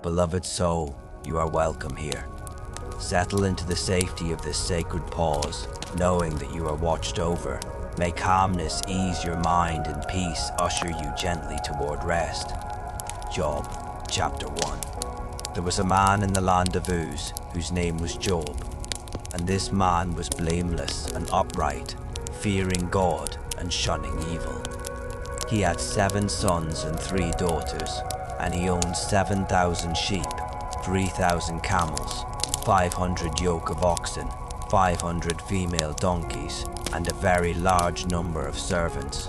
Beloved soul, you are welcome here. Settle into the safety of this sacred pause, knowing that you are watched over. May calmness ease your mind and peace usher you gently toward rest. Job, chapter 1. There was a man in the land of Uz, whose name was Job. And this man was blameless and upright, fearing God and shunning evil. He had 7 sons and 3 daughters, and he owned 7,000 sheep, 3,000 camels, 500 yoke of oxen, 500 female donkeys, and a very large number of servants.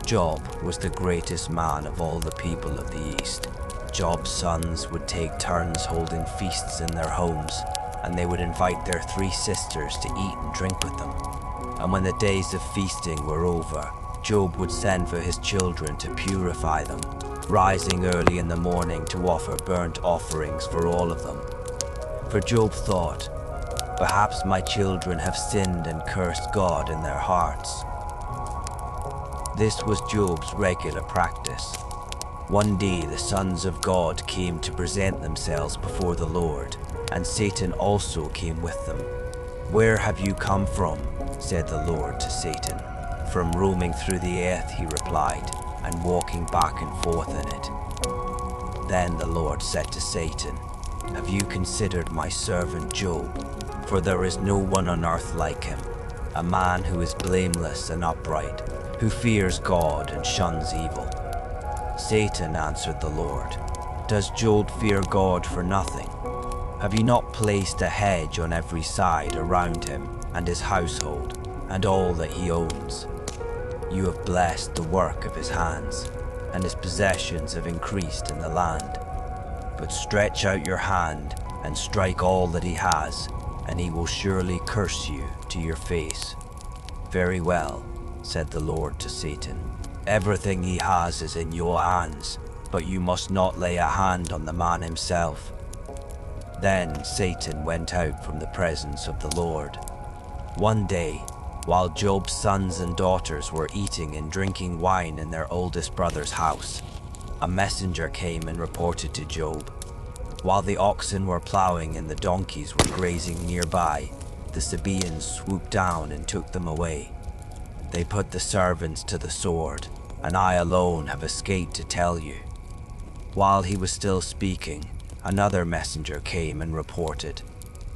Job was the greatest man of all the people of the East. Job's sons would take turns holding feasts in their homes, and they would invite their 3 sisters to eat and drink with them. And when the days of feasting were over, Job would send for his children to purify them, rising early in the morning to offer burnt offerings for all of them. For Job thought, perhaps my children have sinned and cursed God in their hearts. This was Job's regular practice. One day the sons of God came to present themselves before the Lord, and Satan also came with them. "Where have you come from?" said the Lord to Satan. "From roaming through the earth," he replied, "and walking back and forth in it." Then the Lord said to Satan, "Have you considered my servant Job? For there is no one on earth like him, a man who is blameless and upright, who fears God and shuns evil." Satan answered the Lord, "Does Job fear God for nothing? Have you not placed a hedge on every side around him and his household and all that he owns? You have blessed the work of his hands, and his possessions have increased in the land. But stretch out your hand and strike all that he has, and he will surely curse you to your face." "Very well," said the Lord to Satan. "Everything he has is in your hands, but you must not lay a hand on the man himself." Then Satan went out from the presence of the Lord. One day, while Job's sons and daughters were eating and drinking wine in their oldest brother's house, a messenger came and reported to Job. While the oxen were plowing and the donkeys were grazing nearby, the Sabaeans swooped down and took them away. They put the servants to the sword, and I alone have escaped to tell you. While he was still speaking, another messenger came and reported,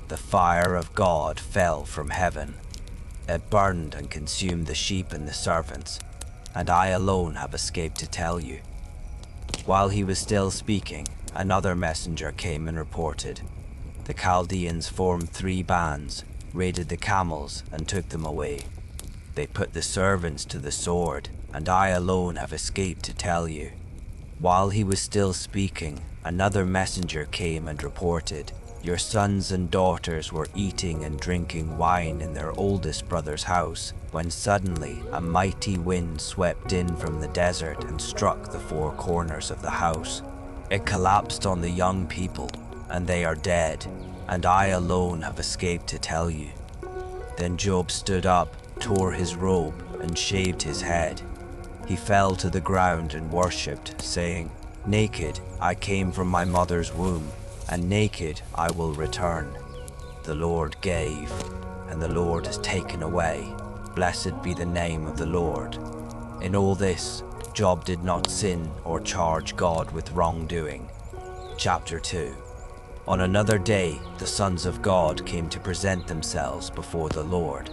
"The fire of God fell from heaven. It burned and consumed the sheep and the servants, and I alone have escaped to tell you." While he was still speaking, another messenger came and reported, "The Chaldeans formed 3 bands, raided the camels, and took them away. They put the servants to the sword, and I alone have escaped to tell you." While he was still speaking, another messenger came and reported, "Your sons and daughters were eating and drinking wine in their oldest brother's house, when suddenly a mighty wind swept in from the desert and struck the 4 corners of the house. It collapsed on the young people, and they are dead, and I alone have escaped to tell you." Then Job stood up, tore his robe, and shaved his head. He fell to the ground and worshipped, saying, "Naked I came from my mother's womb, and naked I will return. The Lord gave, and the Lord has taken away. Blessed be the name of the Lord." In all this, Job did not sin or charge God with wrongdoing. Chapter 2. On another day, the sons of God came to present themselves before the Lord,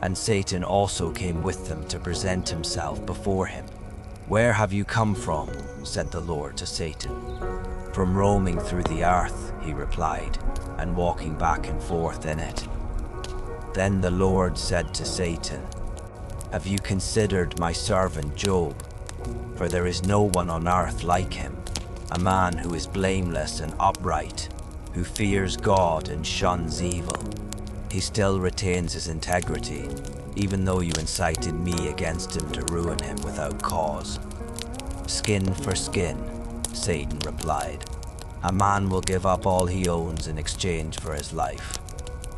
and Satan also came with them to present himself before him. "Where have you come from?" said the Lord to Satan. "From roaming through the earth," he replied, "and walking back and forth in it." Then the Lord said to Satan, "Have you considered my servant Job? For there is no one on earth like him, a man who is blameless and upright, who fears God and shuns evil. He still retains his integrity, even though you incited me against him to ruin him without cause." "Skin for skin," Satan replied. "A man will give up all he owns in exchange for his life.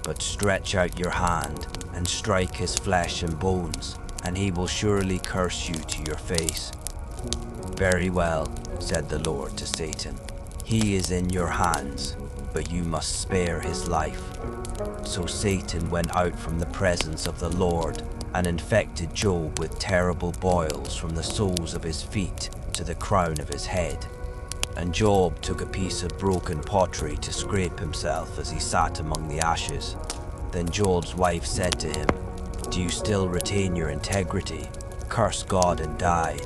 But stretch out your hand and strike his flesh and bones, and he will surely curse you to your face." "Very well," said the Lord to Satan. He is in your hands, but you must spare his life." So Satan went out from the presence of the Lord and infected Job with terrible boils from the soles of his feet to the crown of his head. And Job took a piece of broken pottery to scrape himself as he sat among the ashes. Then Job's wife said to him, "Do you still retain your integrity? Curse God and die."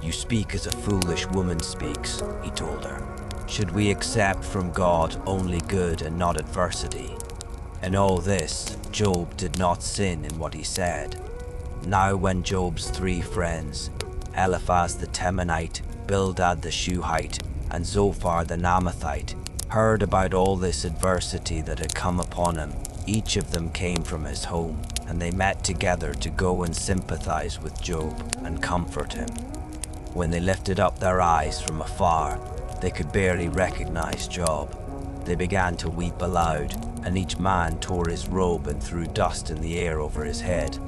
"You speak as a foolish woman speaks," he told her. "Should we accept from God only good and not adversity?" In all this, Job did not sin in what he said. Now when Job's 3 friends, Eliphaz the Temanite, Bildad the Shuhite, and Zophar the Naamathite, heard about all this adversity that had come upon him, each of them came from his home, and they met together to go and sympathize with Job and comfort him. When they lifted up their eyes from afar, they could barely recognize Job. They began to weep aloud, and each man tore his robe and threw dust in the air over his head.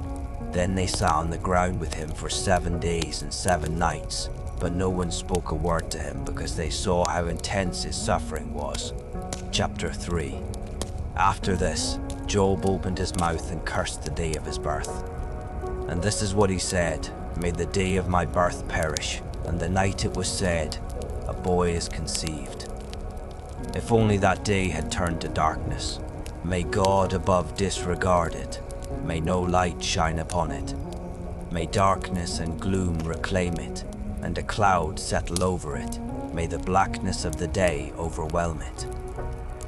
Then they sat on the ground with him for 7 days and 7 nights, but no one spoke a word to him because they saw how intense his suffering was. Chapter 3. After this, Job opened his mouth and cursed the day of his birth. And this is what he said: "May the day of my birth perish, and the night it was said, a boy is conceived. If only that day had turned to darkness. May God above disregard it. May no light shine upon it. May darkness and gloom reclaim it, and a cloud settle over it. May the blackness of the day overwhelm it.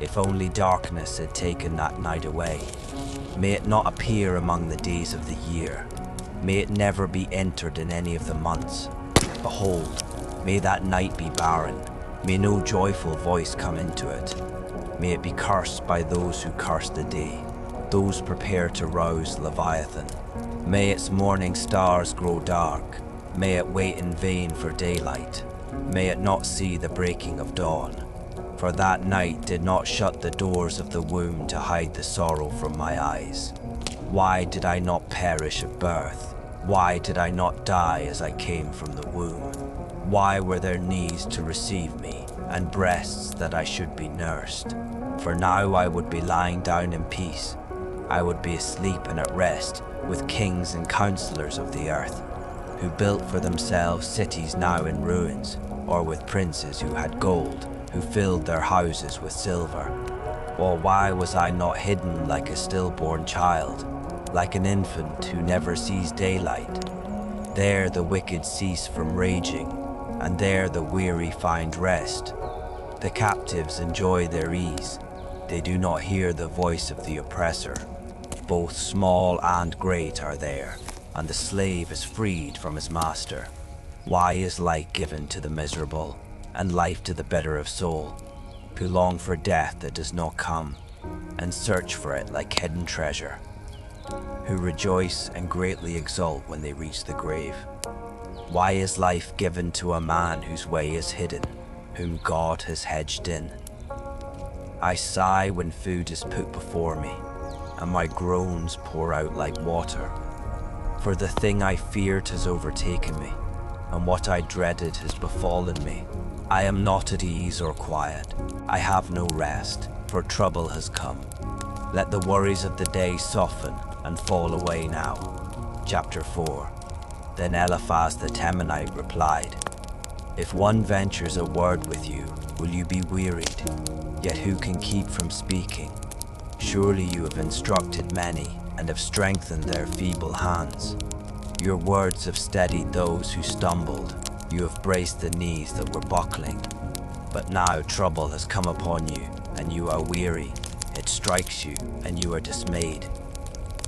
If only darkness had taken that night away. May it not appear among the days of the year. May it never be entered in any of the months. Behold, may that night be barren. May no joyful voice come into it. May it be cursed by those who curse the day, those prepared to rouse Leviathan. May its morning stars grow dark. May it wait in vain for daylight. May it not see the breaking of dawn. For that night did not shut the doors of the womb to hide the sorrow from my eyes. Why did I not perish at birth? Why did I not die as I came from the womb? Why were there knees to receive me, and breasts that I should be nursed? For now I would be lying down in peace. I would be asleep and at rest with kings and counselors of the earth, who built for themselves cities now in ruins, or with princes who had gold, who filled their houses with silver. Or why was I not hidden like a stillborn child, like an infant who never sees daylight? There the wicked cease from raging, and there the weary find rest. The captives enjoy their ease. They do not hear the voice of the oppressor. Both small and great are there, and the slave is freed from his master. Why is light given to the miserable, and life to the bitter of soul, who long for death that does not come, and search for it like hidden treasure, who rejoice and greatly exult when they reach the grave? Why is life given to a man whose way is hidden, whom God has hedged in? I sigh when food is put before me, and my groans pour out like water. For the thing I feared has overtaken me, and what I dreaded has befallen me. I am not at ease or quiet. I have no rest, for trouble has come. Let the worries of the day soften and fall away now. Chapter 4. Then Eliphaz the Temanite replied, "If one ventures a word with you, will you be wearied? Yet who can keep from speaking? Surely you have instructed many, and have strengthened their feeble hands. Your words have steadied those who stumbled. You have braced the knees that were buckling. But now trouble has come upon you, and you are weary. It strikes you, and you are dismayed.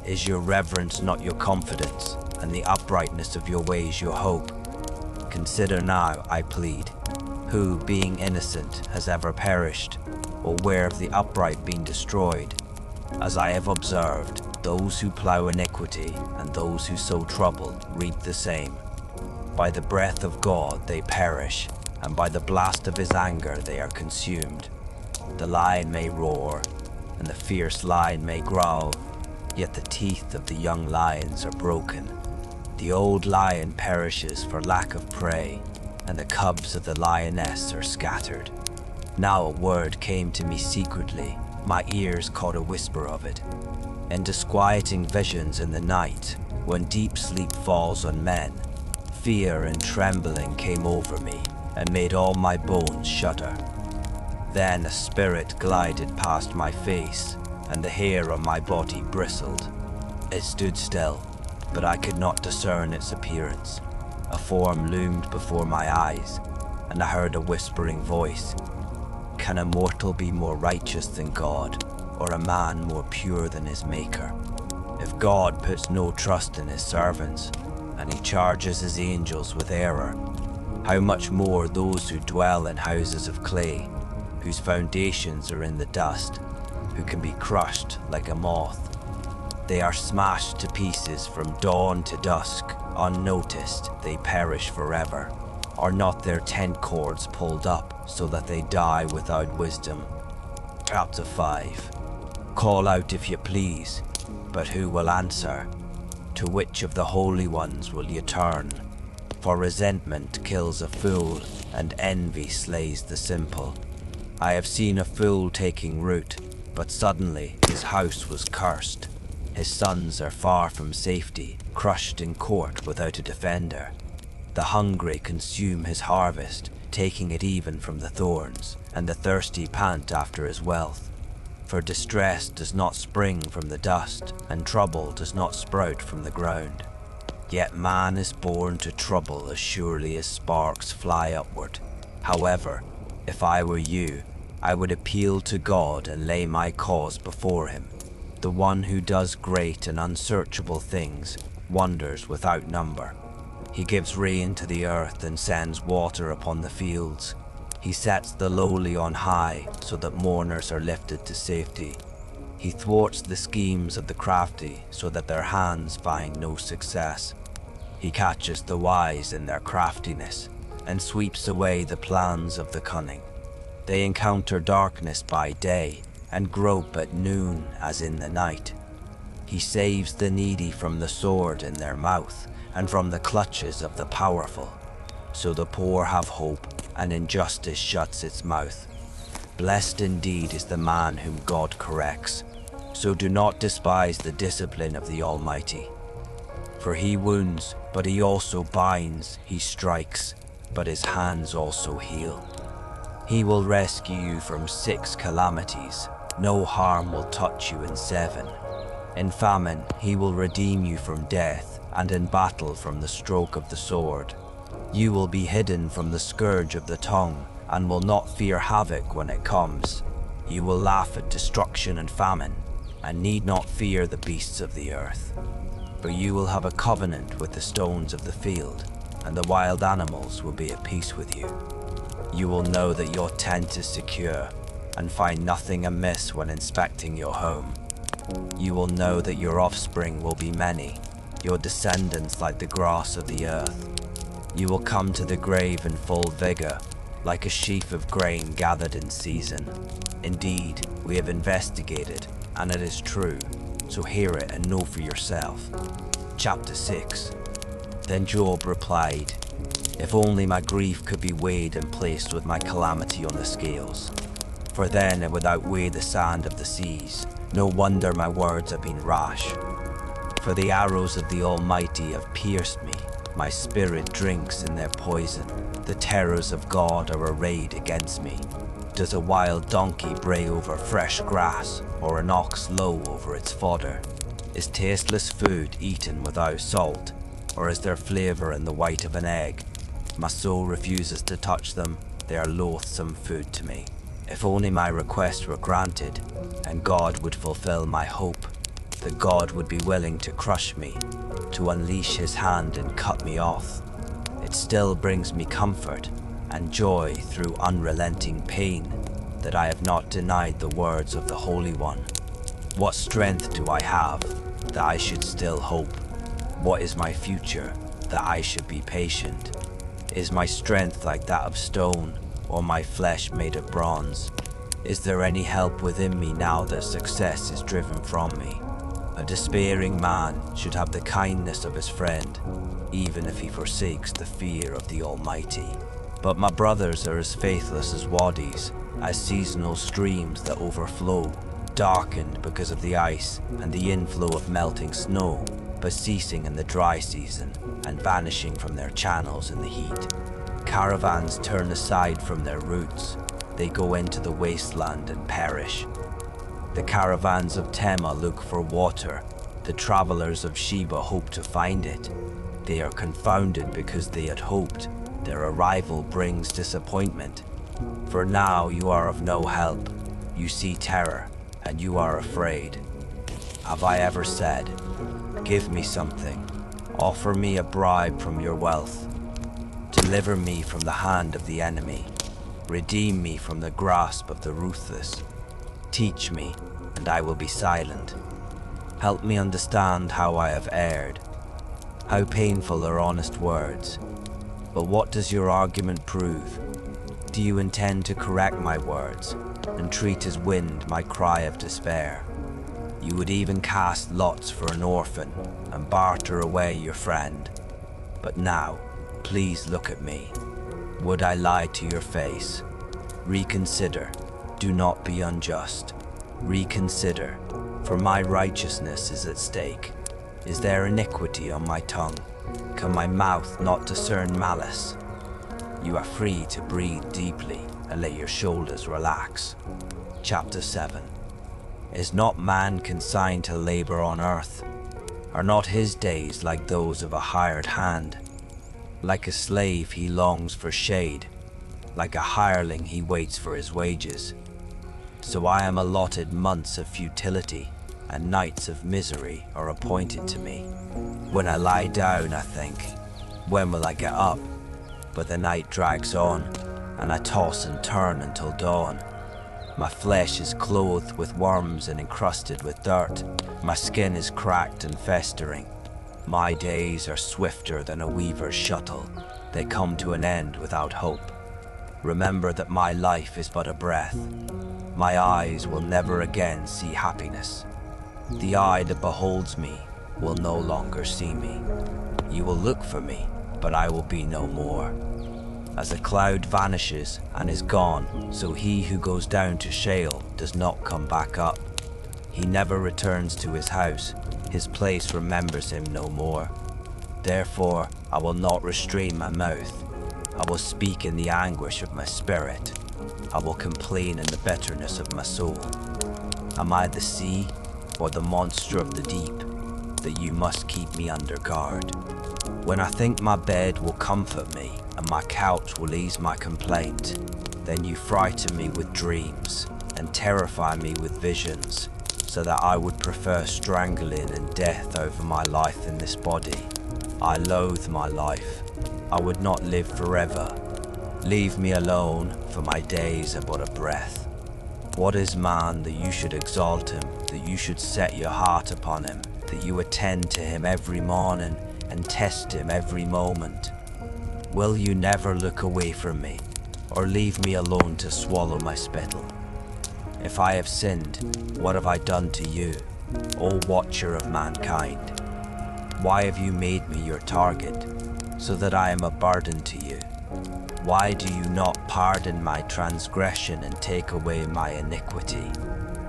Is your reverence not your confidence, and the uprightness of your ways your hope? Consider now, I plead, who, being innocent, has ever perished, or where have the upright been destroyed? As I have observed, those who plow iniquity and those who sow trouble reap the same. By the breath of God they perish, and by the blast of his anger they are consumed. The lion may roar, and the fierce lion may growl, yet the teeth of the young lions are broken. The old lion perishes for lack of prey, and the cubs of the lioness are scattered. Now a word came to me secretly, my ears caught a whisper of it. In disquieting visions in the night, when deep sleep falls on men, fear and trembling came over me and made all my bones shudder. Then a spirit glided past my face, and the hair on my body bristled. It stood still, but I could not discern its appearance. A form loomed before my eyes, and I heard a whispering voice. Can a mortal be more righteous than God, or a man more pure than his Maker? If God puts no trust in his servants, and he charges his angels with error, how much more those who dwell in houses of clay, whose foundations are in the dust, who can be crushed like a moth. They are smashed to pieces from dawn to dusk, unnoticed they perish forever. Are not their tent cords pulled up so that they die without wisdom? Chapter 5. Call out if you please, but who will answer? To which of the holy ones will you turn? For resentment kills a fool, and envy slays the simple. I have seen a fool taking root, but suddenly his house was cursed. His sons are far from safety, crushed in court without a defender. The hungry consume his harvest, taking it even from the thorns, and the thirsty pant after his wealth. For distress does not spring from the dust, and trouble does not sprout from the ground. Yet man is born to trouble as surely as sparks fly upward. However, if I were you, I would appeal to God and lay my cause before him. The one who does great and unsearchable things, wonders without number. He gives rain to the earth and sends water upon the fields. He sets the lowly on high so that mourners are lifted to safety. He thwarts the schemes of the crafty so that their hands find no success. He catches the wise in their craftiness and sweeps away the plans of the cunning. They encounter darkness by day and grope at noon as in the night. He saves the needy from the sword in their mouth and from the clutches of the powerful. So the poor have hope, and injustice shuts its mouth. Blessed indeed is the man whom God corrects. So do not despise the discipline of the Almighty. For he wounds, but he also binds, he strikes, but his hands also heal. He will rescue you from 6 calamities. No harm will touch you in 7. In famine, he will redeem you from death, and in battle from the stroke of the sword. You will be hidden from the scourge of the tongue, and will not fear havoc when it comes. You will laugh at destruction and famine, and need not fear the beasts of the earth. For you will have a covenant with the stones of the field, and the wild animals will be at peace with you. You will know that your tent is secure, and find nothing amiss when inspecting your home. You will know that your offspring will be many, your descendants like the grass of the earth. You will come to the grave in full vigor, like a sheaf of grain gathered in season. Indeed, we have investigated, and it is true, so hear it and know for yourself. Chapter 6. Then Job replied, If only my grief could be weighed and placed with my calamity on the scales. For then it would outweigh the sand of the seas. No wonder my words have been rash. For the arrows of the Almighty have pierced me. My spirit drinks in their poison. The terrors of God are arrayed against me. Does a wild donkey bray over fresh grass, or an ox low over its fodder? Is tasteless food eaten without salt, or is there flavor in the white of an egg? My soul refuses to touch them. They are loathsome food to me. If only my request were granted, and God would fulfill my hope, that God would be willing to crush me, to unleash his hand and cut me off. It still brings me comfort and joy through unrelenting pain that I have not denied the words of the Holy One. What strength do I have that I should still hope? What is my future that I should be patient? Is my strength like that of stone, or my flesh made of bronze? Is there any help within me now that success is driven from me? A despairing man should have the kindness of his friend, even if he forsakes the fear of the Almighty. But my brothers are as faithless as wadis, as seasonal streams that overflow, darkened because of the ice and the inflow of melting snow, but ceasing in the dry season and vanishing from their channels in the heat. Caravans turn aside from their routes. They go into the wasteland and perish. The caravans of Tema look for water. The travelers of Sheba hope to find it. They are confounded because they had hoped. Their arrival brings disappointment. For now you are of no help. You see terror, and you are afraid. Have I ever said, "Give me something, offer me a bribe from your wealth, deliver me from the hand of the enemy, redeem me from the grasp of the ruthless, teach me, and I will be silent, help me understand how I have erred." How painful are honest words. But what does your argument prove? Do you intend to correct my words and treat as wind my cry of despair? You would even cast lots for an orphan and barter away your friend. But now, please look at me. Would I lie to your face? Reconsider. Do not be unjust. Reconsider, for my righteousness is at stake. Is there iniquity on my tongue? Can my mouth not discern malice? You are free to breathe deeply and let your shoulders relax. Chapter 7. Is not man consigned to labor on earth? Are not his days like those of a hired hand? Like a slave he longs for shade. Like a hireling he waits for his wages. So I am allotted months of futility, and nights of misery are appointed to me. When I lie down, I think, when will I get up? But the night drags on, and I toss and turn until dawn. My flesh is clothed with worms and encrusted with dirt. My skin is cracked and festering. My days are swifter than a weaver's shuttle. They come to an end without hope. Remember that my life is but a breath. My eyes will never again see happiness. The eye that beholds me will no longer see me. You will look for me, but I will be no more. As a cloud vanishes and is gone, so he who goes down to Sheol does not come back up. He never returns to his house. His place remembers him no more. Therefore, I will not restrain my mouth. I will speak in the anguish of my spirit. I will complain in the bitterness of my soul. Am I the sea or the monster of the deep, that you must keep me under guard? When I think my bed will comfort me, and my couch will ease my complaint, then you frighten me with dreams, and terrify me with visions, so that I would prefer strangling and death over my life in this body. I loathe my life. I would not live forever. Leave me alone, for my days are but a breath. What is man that you should exalt him, that you should set your heart upon him, that you attend to him every morning and test him every moment? Will you never look away from me, or leave me alone to swallow my spittle? If I have sinned, what have I done to you, O watcher of mankind? Why have you made me your target, so that I am a burden to you? Why do you not pardon my transgression and take away my iniquity?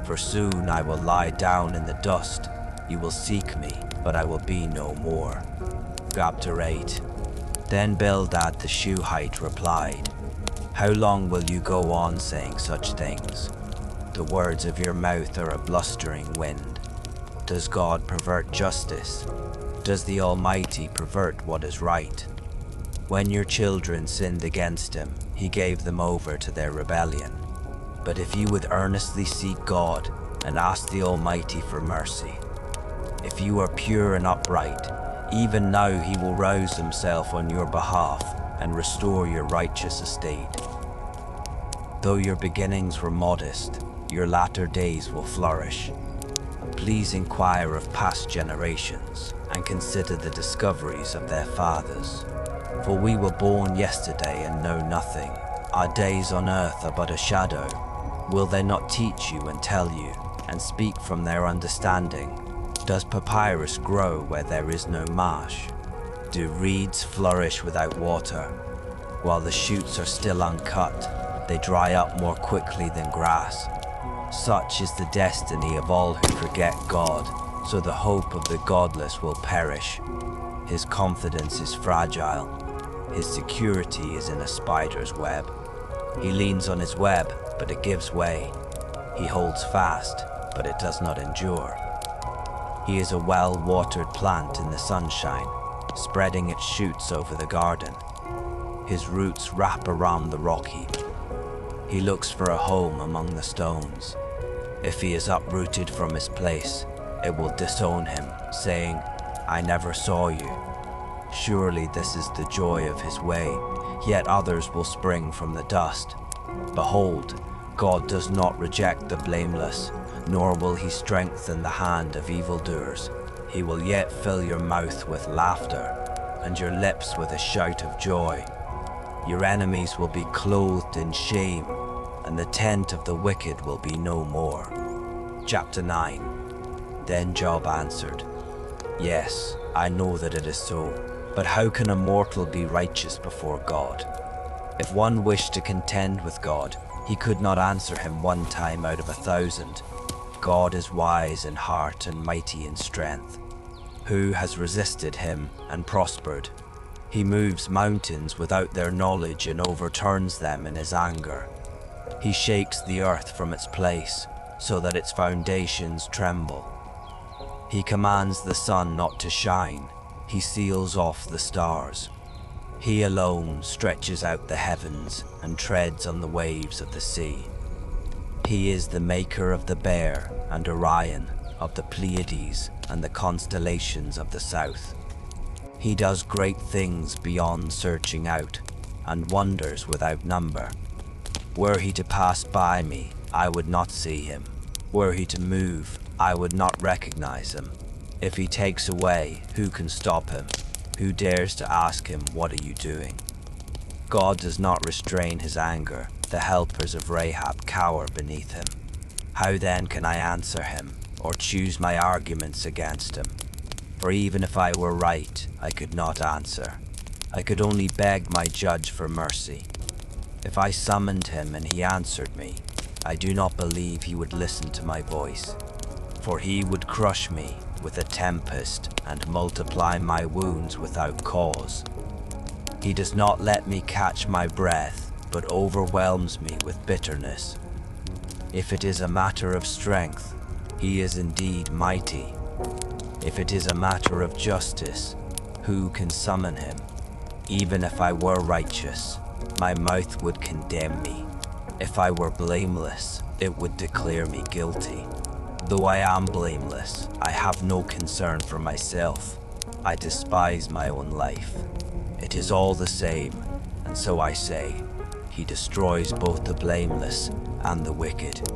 For soon I will lie down in the dust. You will seek me, but I will be no more. Chapter 8. Then Bildad the Shuhite replied, How long will you go on saying such things? The words of your mouth are a blustering wind. Does God pervert justice? Does the Almighty pervert what is right? When your children sinned against him, he gave them over to their rebellion. But if you would earnestly seek God and ask the Almighty for mercy, if you are pure and upright, even now he will rouse himself on your behalf and restore your righteous estate. Though your beginnings were modest, your latter days will flourish. Please inquire of past generations and consider the discoveries of their fathers. For we were born yesterday and know nothing. Our days on earth are but a shadow. Will they not teach you and tell you, and speak from their understanding? Does papyrus grow where there is no marsh? Do reeds flourish without water? While the shoots are still uncut, They dry up more quickly than grass. Such is the destiny of all who forget God, so the hope of the godless will perish. His confidence is fragile. His security is in a spider's web. He leans on his web, but it gives way. He holds fast, but it does not endure. He is a well-watered plant in the sunshine, spreading its shoots over the garden. His roots wrap around the rock heap. He looks for a home among the stones. If he is uprooted from his place, it will disown him, saying, "I never saw you." Surely this is the joy of his way, yet others will spring from the dust. Behold, God does not reject the blameless, nor will he strengthen the hand of evildoers. He will yet fill your mouth with laughter, and your lips with a shout of joy. Your enemies will be clothed in shame, and the tent of the wicked will be no more. Chapter 9. Then Job answered, "Yes, I know that it is so, but how can a mortal be righteous before God? If one wished to contend with God, he could not answer him 1 time out of 1,000. God is wise in heart and mighty in strength. Who has resisted him and prospered? He moves mountains without their knowledge and overturns them in his anger. He shakes the earth from its place so that its foundations tremble. He commands the sun not to shine. He seals off the stars. He alone stretches out the heavens and treads on the waves of the sea. He is the maker of the Bear and Orion, of the Pleiades and the constellations of the south. He does great things beyond searching out, and wonders without number. Were he to pass by me, I would not see him. Were he to move, I would not recognize him. If he takes away, who can stop him? Who dares to ask him, "What are you doing?" God does not restrain his anger. The helpers of Rahab cower beneath him. How then can I answer him, or choose my arguments against him? For even if I were right, I could not answer. I could only beg my judge for mercy. If I summoned him and he answered me, I do not believe he would listen to my voice. For he would crush me with a tempest and multiply my wounds without cause. He does not let me catch my breath, but overwhelms me with bitterness. If it is a matter of strength, he is indeed mighty. If it is a matter of justice, who can summon him? Even if I were righteous, my mouth would condemn me. If I were blameless, it would declare me guilty. Though I am blameless, I have no concern for myself. I despise my own life. It is all the same, and so I say, he destroys both the blameless and the wicked.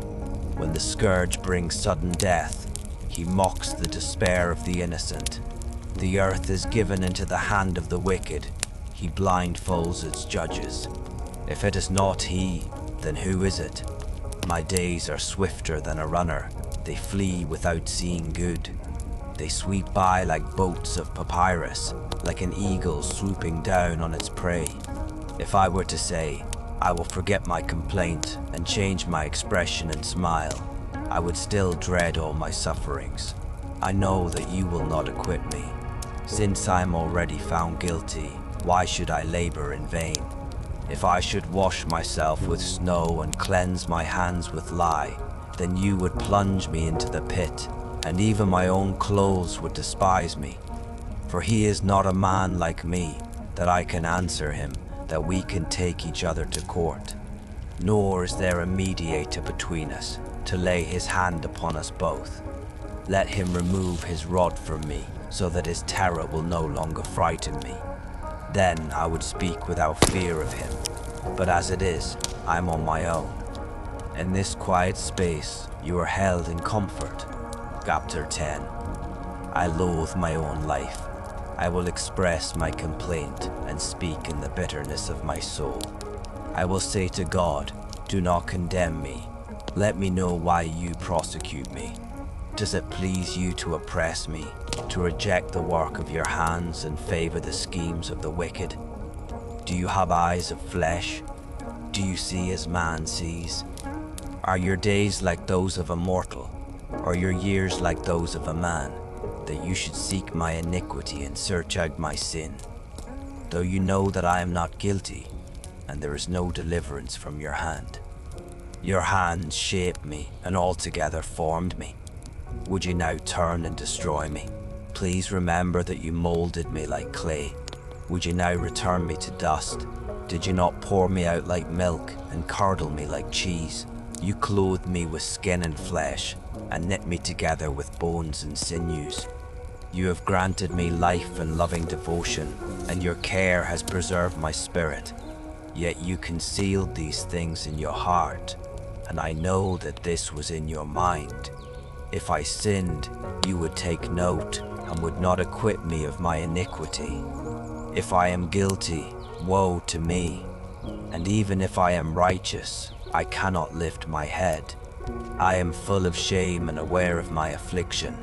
When the scourge brings sudden death, he mocks the despair of the innocent. The earth is given into the hand of the wicked. He blindfolds its judges. If it is not he, then who is it? My days are swifter than a runner. They flee without seeing good. They sweep by like boats of papyrus, like an eagle swooping down on its prey. If I were to say, I will forget my complaint and change my expression and smile, I would still dread all my sufferings. I know that you will not acquit me. Since I am already found guilty, why should I labor in vain? If I should wash myself with snow and cleanse my hands with lye, then you would plunge me into the pit, and even my own clothes would despise me. For he is not a man like me, that I can answer him, that we can take each other to court. Nor is there a mediator between us, to lay his hand upon us both. Let him remove his rod from me, so that his terror will no longer frighten me. Then I would speak without fear of him. But as it is, I am on my own. In this quiet space, you are held in comfort. Chapter 10. I loathe my own life. I will express my complaint and speak in the bitterness of my soul. I will say to God, do not condemn me. Let me know why you prosecute me. Does it please you to oppress me, to reject the work of your hands and favor the schemes of the wicked? Do you have eyes of flesh? Do you see as man sees? Are your days like those of a mortal, or your years like those of a man, that you should seek my iniquity and search out my sin? Though you know that I am not guilty, and there is no deliverance from your hand. Your hands shaped me and altogether formed me. Would you now turn and destroy me? Please remember that you molded me like clay. Would you now return me to dust? Did you not pour me out like milk and curdle me like cheese? You clothed me with skin and flesh and knit me together with bones and sinews. You have granted me life and loving devotion, and your care has preserved my spirit. Yet you concealed these things in your heart, and I know that this was in your mind. If I sinned, you would take note and would not acquit me of my iniquity. If I am guilty, woe to me. And even if I am righteous, I cannot lift my head. I am full of shame and aware of my affliction.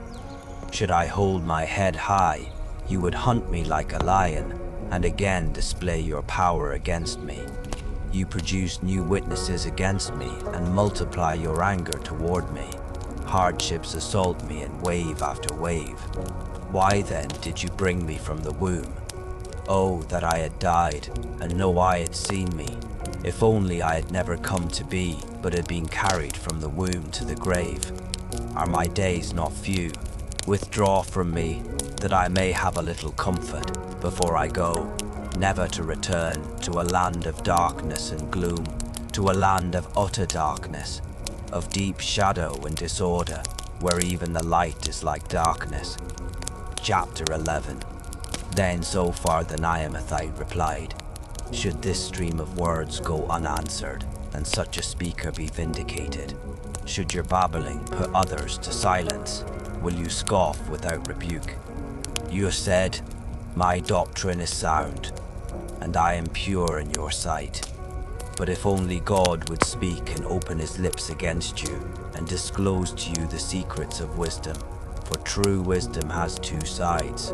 Should I hold my head high, you would hunt me like a lion, and again display your power against me. You produce new witnesses against me and multiply your anger toward me. Hardships assault me in wave after wave. Why then did you bring me from the womb? Oh, that I had died, and no eye had seen me. If only I had never come to be, but had been carried from the womb to the grave. Are my days not few? Withdraw from me, that I may have a little comfort before I go, never to return to a land of darkness and gloom, to a land of utter darkness, of deep shadow and disorder, where even the light is like darkness. Chapter 11. Then Zophar the Naamathite replied, should this stream of words go unanswered, and such a speaker be vindicated? Should your babbling put others to silence? Will you scoff without rebuke? You have said, my doctrine is sound, and I am pure in your sight. But if only God would speak and open his lips against you, and disclose to you the secrets of wisdom, for true wisdom has two sides.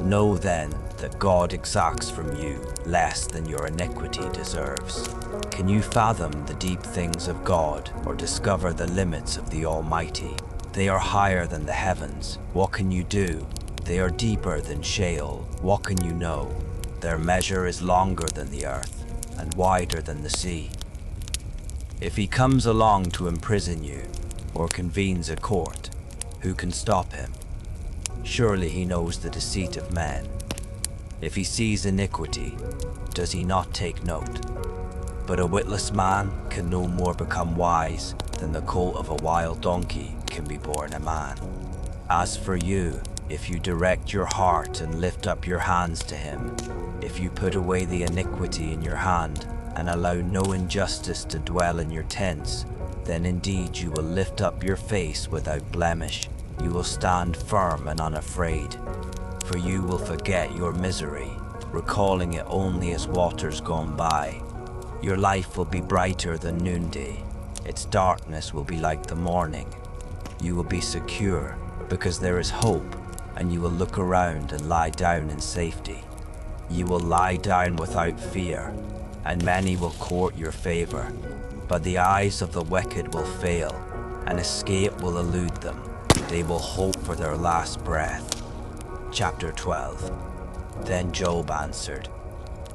Know then that God exacts from you less than your iniquity deserves. Can you fathom the deep things of God, or discover the limits of the Almighty? They are higher than the heavens. What can you do? They are deeper than Sheol. What can you know? Their measure is longer than the earth, and wider than the sea. If he comes along to imprison you, or convenes a court, who can stop him? Surely he knows the deceit of men. If he sees iniquity, does he not take note? But a witless man can no more become wise than the colt of a wild donkey can be born a man. As for you, if you direct your heart and lift up your hands to him, if you put away the iniquity in your hand and allow no injustice to dwell in your tents, then indeed you will lift up your face without blemish. You will stand firm and unafraid, for you will forget your misery, recalling it only as waters gone by. Your life will be brighter than noonday. Its darkness will be like the morning. You will be secure because there is hope, and you will look around and lie down in safety. You will lie down without fear, and many will court your favor. But the eyes of the wicked will fail, and escape will elude them. They will hope for their last breath. Chapter 12. Then Job answered,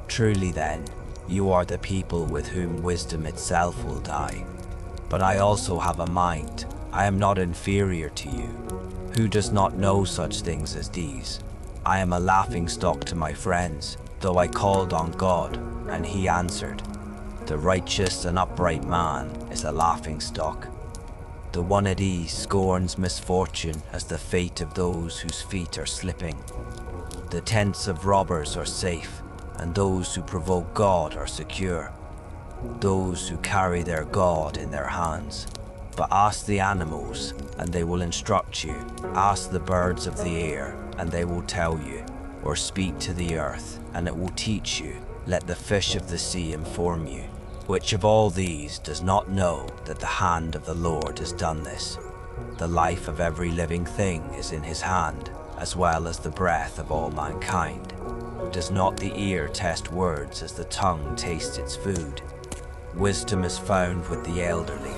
truly then, you are the people with whom wisdom itself will die. But I also have a mind. I am not inferior to you. Who does not know such things as these? I am a laughingstock to my friends, though I called on God, and he answered. The righteous and upright man is a laughingstock. The one at ease scorns misfortune as the fate of those whose feet are slipping. The tents of robbers are safe, and those who provoke God are secure. Those who carry their God in their hands. But ask the animals, and they will instruct you. Ask the birds of the air, and they will tell you. Or speak to the earth, and it will teach you. Let the fish of the sea inform you. Which of all these does not know that the hand of the Lord has done this? The life of every living thing is in his hand, as well as the breath of all mankind. Does not the ear test words as the tongue tastes its food? Wisdom is found with the elderly,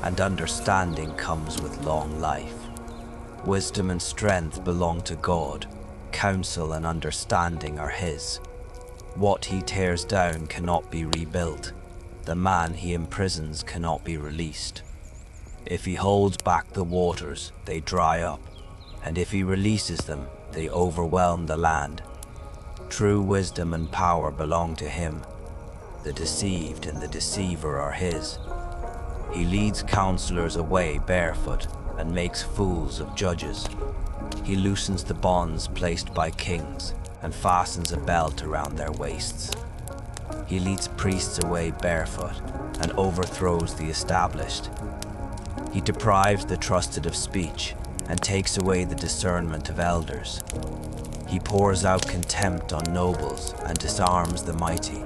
and understanding comes with long life. Wisdom and strength belong to God. Counsel and understanding are his. What he tears down cannot be rebuilt. The man he imprisons cannot be released. If he holds back the waters, they dry up, and if he releases them, they overwhelm the land. True wisdom and power belong to him. The deceived and the deceiver are his. He leads counselors away barefoot and makes fools of judges. He loosens the bonds placed by kings and fastens a belt around their waists. He leads priests away barefoot and overthrows the established. He deprives the trusted of speech and takes away the discernment of elders. He pours out contempt on nobles and disarms the mighty.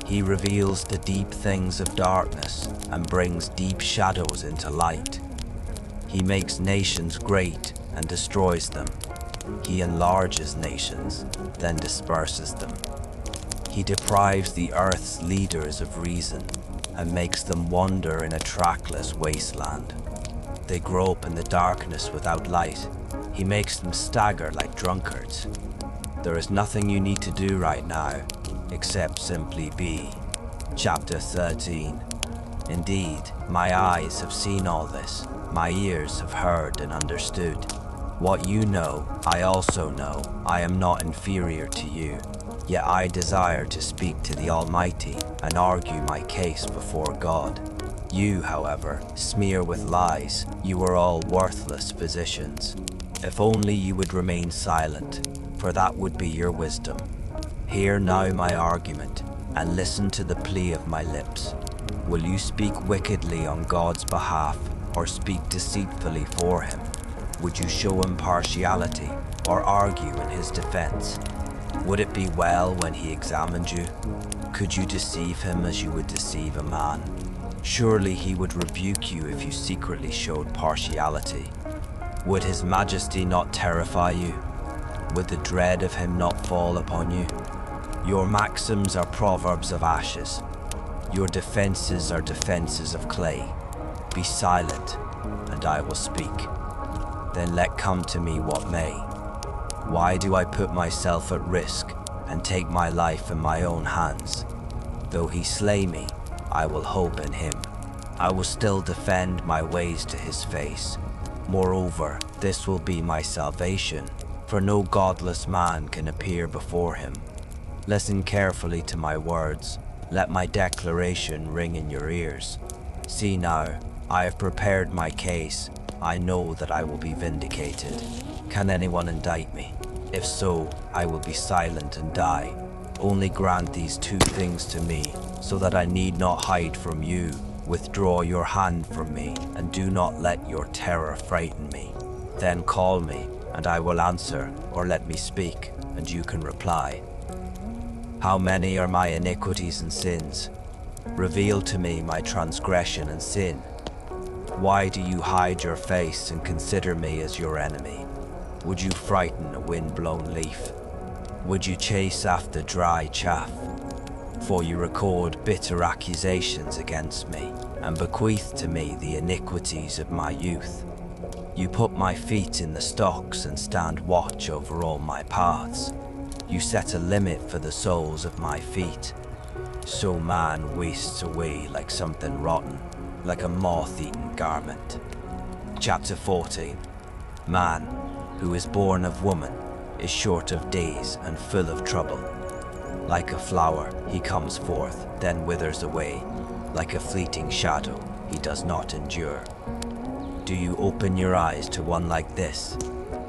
He reveals the deep things of darkness and brings deep shadows into light. He makes nations great and destroys them. He enlarges nations, then disperses them. He deprives the earth's leaders of reason and makes them wander in a trackless wasteland. They grope in the darkness without light. He makes them stagger like drunkards. There is nothing you need to do right now, except simply be. Chapter 13. Indeed, my eyes have seen all this. My ears have heard and understood. What you know, I also know. I am not inferior to you. Yet I desire to speak to the Almighty and argue my case before God. You, however, smear with lies. You are all worthless physicians. If only you would remain silent, for that would be your wisdom. Hear now my argument, and listen to the plea of my lips. Will you speak wickedly on God's behalf, or speak deceitfully for him? Would you show impartiality, or argue in his defense? Would it be well when he examined you? Could you deceive him as you would deceive a man? Surely he would rebuke you if you secretly showed partiality. Would his majesty not terrify you? Would the dread of him not fall upon you? Your maxims are proverbs of ashes. Your defenses are defenses of clay. Be silent, and I will speak. Then let come to me what may. Why do I put myself at risk and take my life in my own hands? Though he slay me, I will hope in him. I will still defend my ways to his face. Moreover, this will be my salvation, for no godless man can appear before him. Listen carefully to my words. Let my declaration ring in your ears. See now, I have prepared my case. I know that I will be vindicated. Can anyone indict me? If so, I will be silent and die. Only grant these two things to me, so that I need not hide from you. Withdraw your hand from me, and do not let your terror frighten me. Then call me, and I will answer, or let me speak, and you can reply. How many are my iniquities and sins? Reveal to me my transgression and sin. Why do you hide your face and consider me as your enemy? Would you frighten a wind-blown leaf? Would you chase after dry chaff? For you record bitter accusations against me, and bequeath to me the iniquities of my youth. You put my feet in the stocks and stand watch over all my paths. You set a limit for the soles of my feet. So man wastes away like something rotten, like a moth-eaten garment. Chapter 14. Man, who is born of woman, is short of days and full of trouble. Like a flower, he comes forth, then withers away. Like a fleeting shadow, he does not endure. Do you open your eyes to one like this?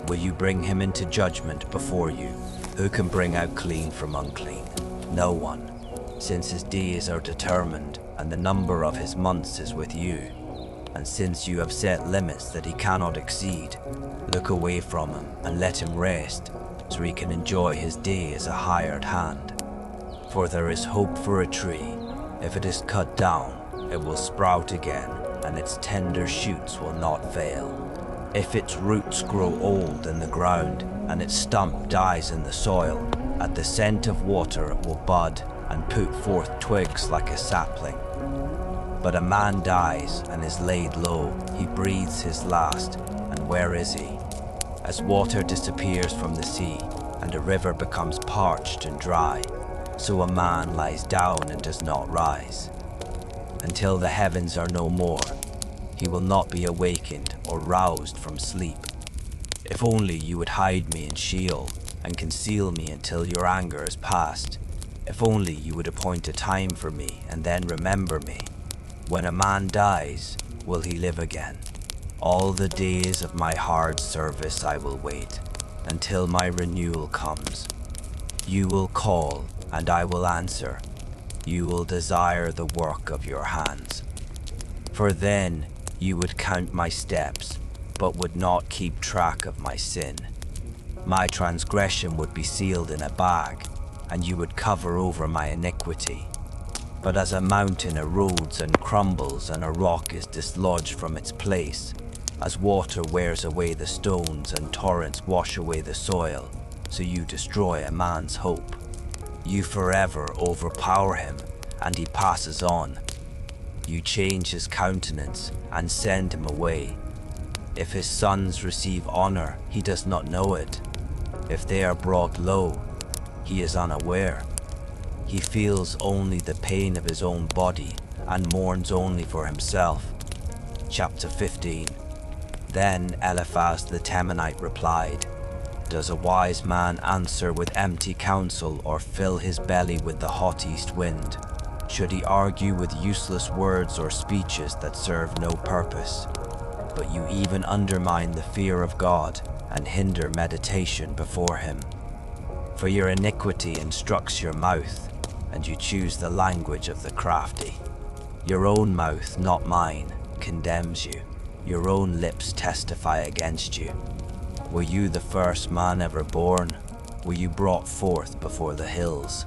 Will you bring him into judgment before you? Who can bring out clean from unclean? No one, since his days are determined, and the number of his months is with you. And since you have set limits that he cannot exceed, look away from him and let him rest, so he can enjoy his day as a hired hand. For there is hope for a tree. If it is cut down, it will sprout again, and its tender shoots will not fail. If its roots grow old in the ground, and its stump dies in the soil, at the scent of water it will bud, and put forth twigs like a sapling. But a man dies and is laid low, he breathes his last, and where is he? As water disappears from the sea, and a river becomes parched and dry, so a man lies down and does not rise. Until the heavens are no more, he will not be awakened or roused from sleep. If only you would hide me in Sheol, and conceal me until your anger is past. If only you would appoint a time for me, and then remember me. When a man dies, will he live again? All the days of my hard service I will wait, until my renewal comes. You will call, and I will answer. You will desire the work of your hands. For then you would count my steps, but would not keep track of my sin. My transgression would be sealed in a bag, and you would cover over my iniquity. But as a mountain erodes and crumbles and a rock is dislodged from its place, as water wears away the stones and torrents wash away the soil, so you destroy a man's hope. You forever overpower him, and he passes on. You change his countenance and send him away. If his sons receive honor, he does not know it. If they are brought low, he is unaware. He feels only the pain of his own body and mourns only for himself. Chapter 15. Then Eliphaz the Temanite replied, Does a wise man answer with empty counsel or fill his belly with the hot east wind? Should he argue with useless words or speeches that serve no purpose? But you even undermine the fear of God and hinder meditation before him. For your iniquity instructs your mouth, and you choose the language of the crafty. Your own mouth, not mine, condemns you. Your own lips testify against you. Were you the first man ever born? Were you brought forth before the hills?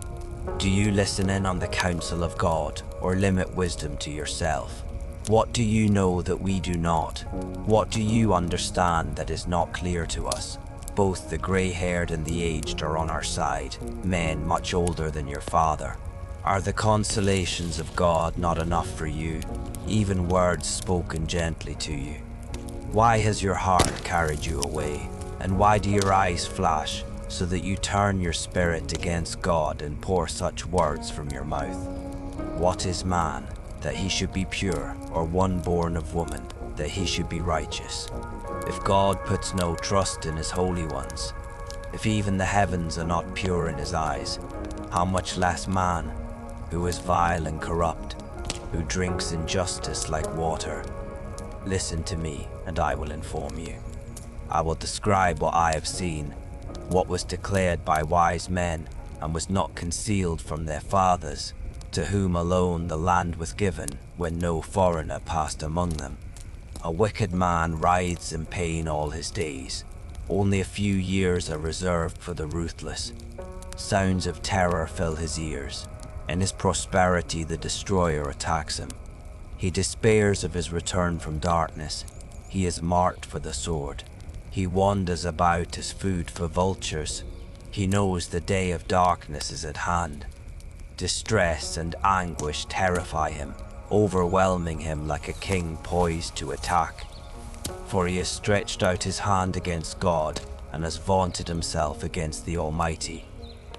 Do you listen in on the counsel of God, or limit wisdom to yourself? What do you know that we do not? What do you understand that is not clear to us? Both the gray-haired and the aged are on our side, men much older than your father. Are the consolations of God not enough for you, even words spoken gently to you? Why has your heart carried you away, and why do your eyes flash, so that you turn your spirit against God and pour such words from your mouth? What is man, that he should be pure, or one born of woman, that he should be righteous? If God puts no trust in his holy ones, if even the heavens are not pure in his eyes, how much less man, who is vile and corrupt, who drinks injustice like water? Listen to me, and I will inform you. I will describe what I have seen, what was declared by wise men, and was not concealed from their fathers, to whom alone the land was given, when no foreigner passed among them. A wicked man writhes in pain all his days. Only a few years are reserved for the ruthless. Sounds of terror fill his ears. In his prosperity the destroyer attacks him. He despairs of his return from darkness. He is marked for the sword. He wanders about as food for vultures. He knows the day of darkness is at hand. Distress and anguish terrify him, overwhelming him like a king poised to attack. For he has stretched out his hand against God and has vaunted himself against the Almighty,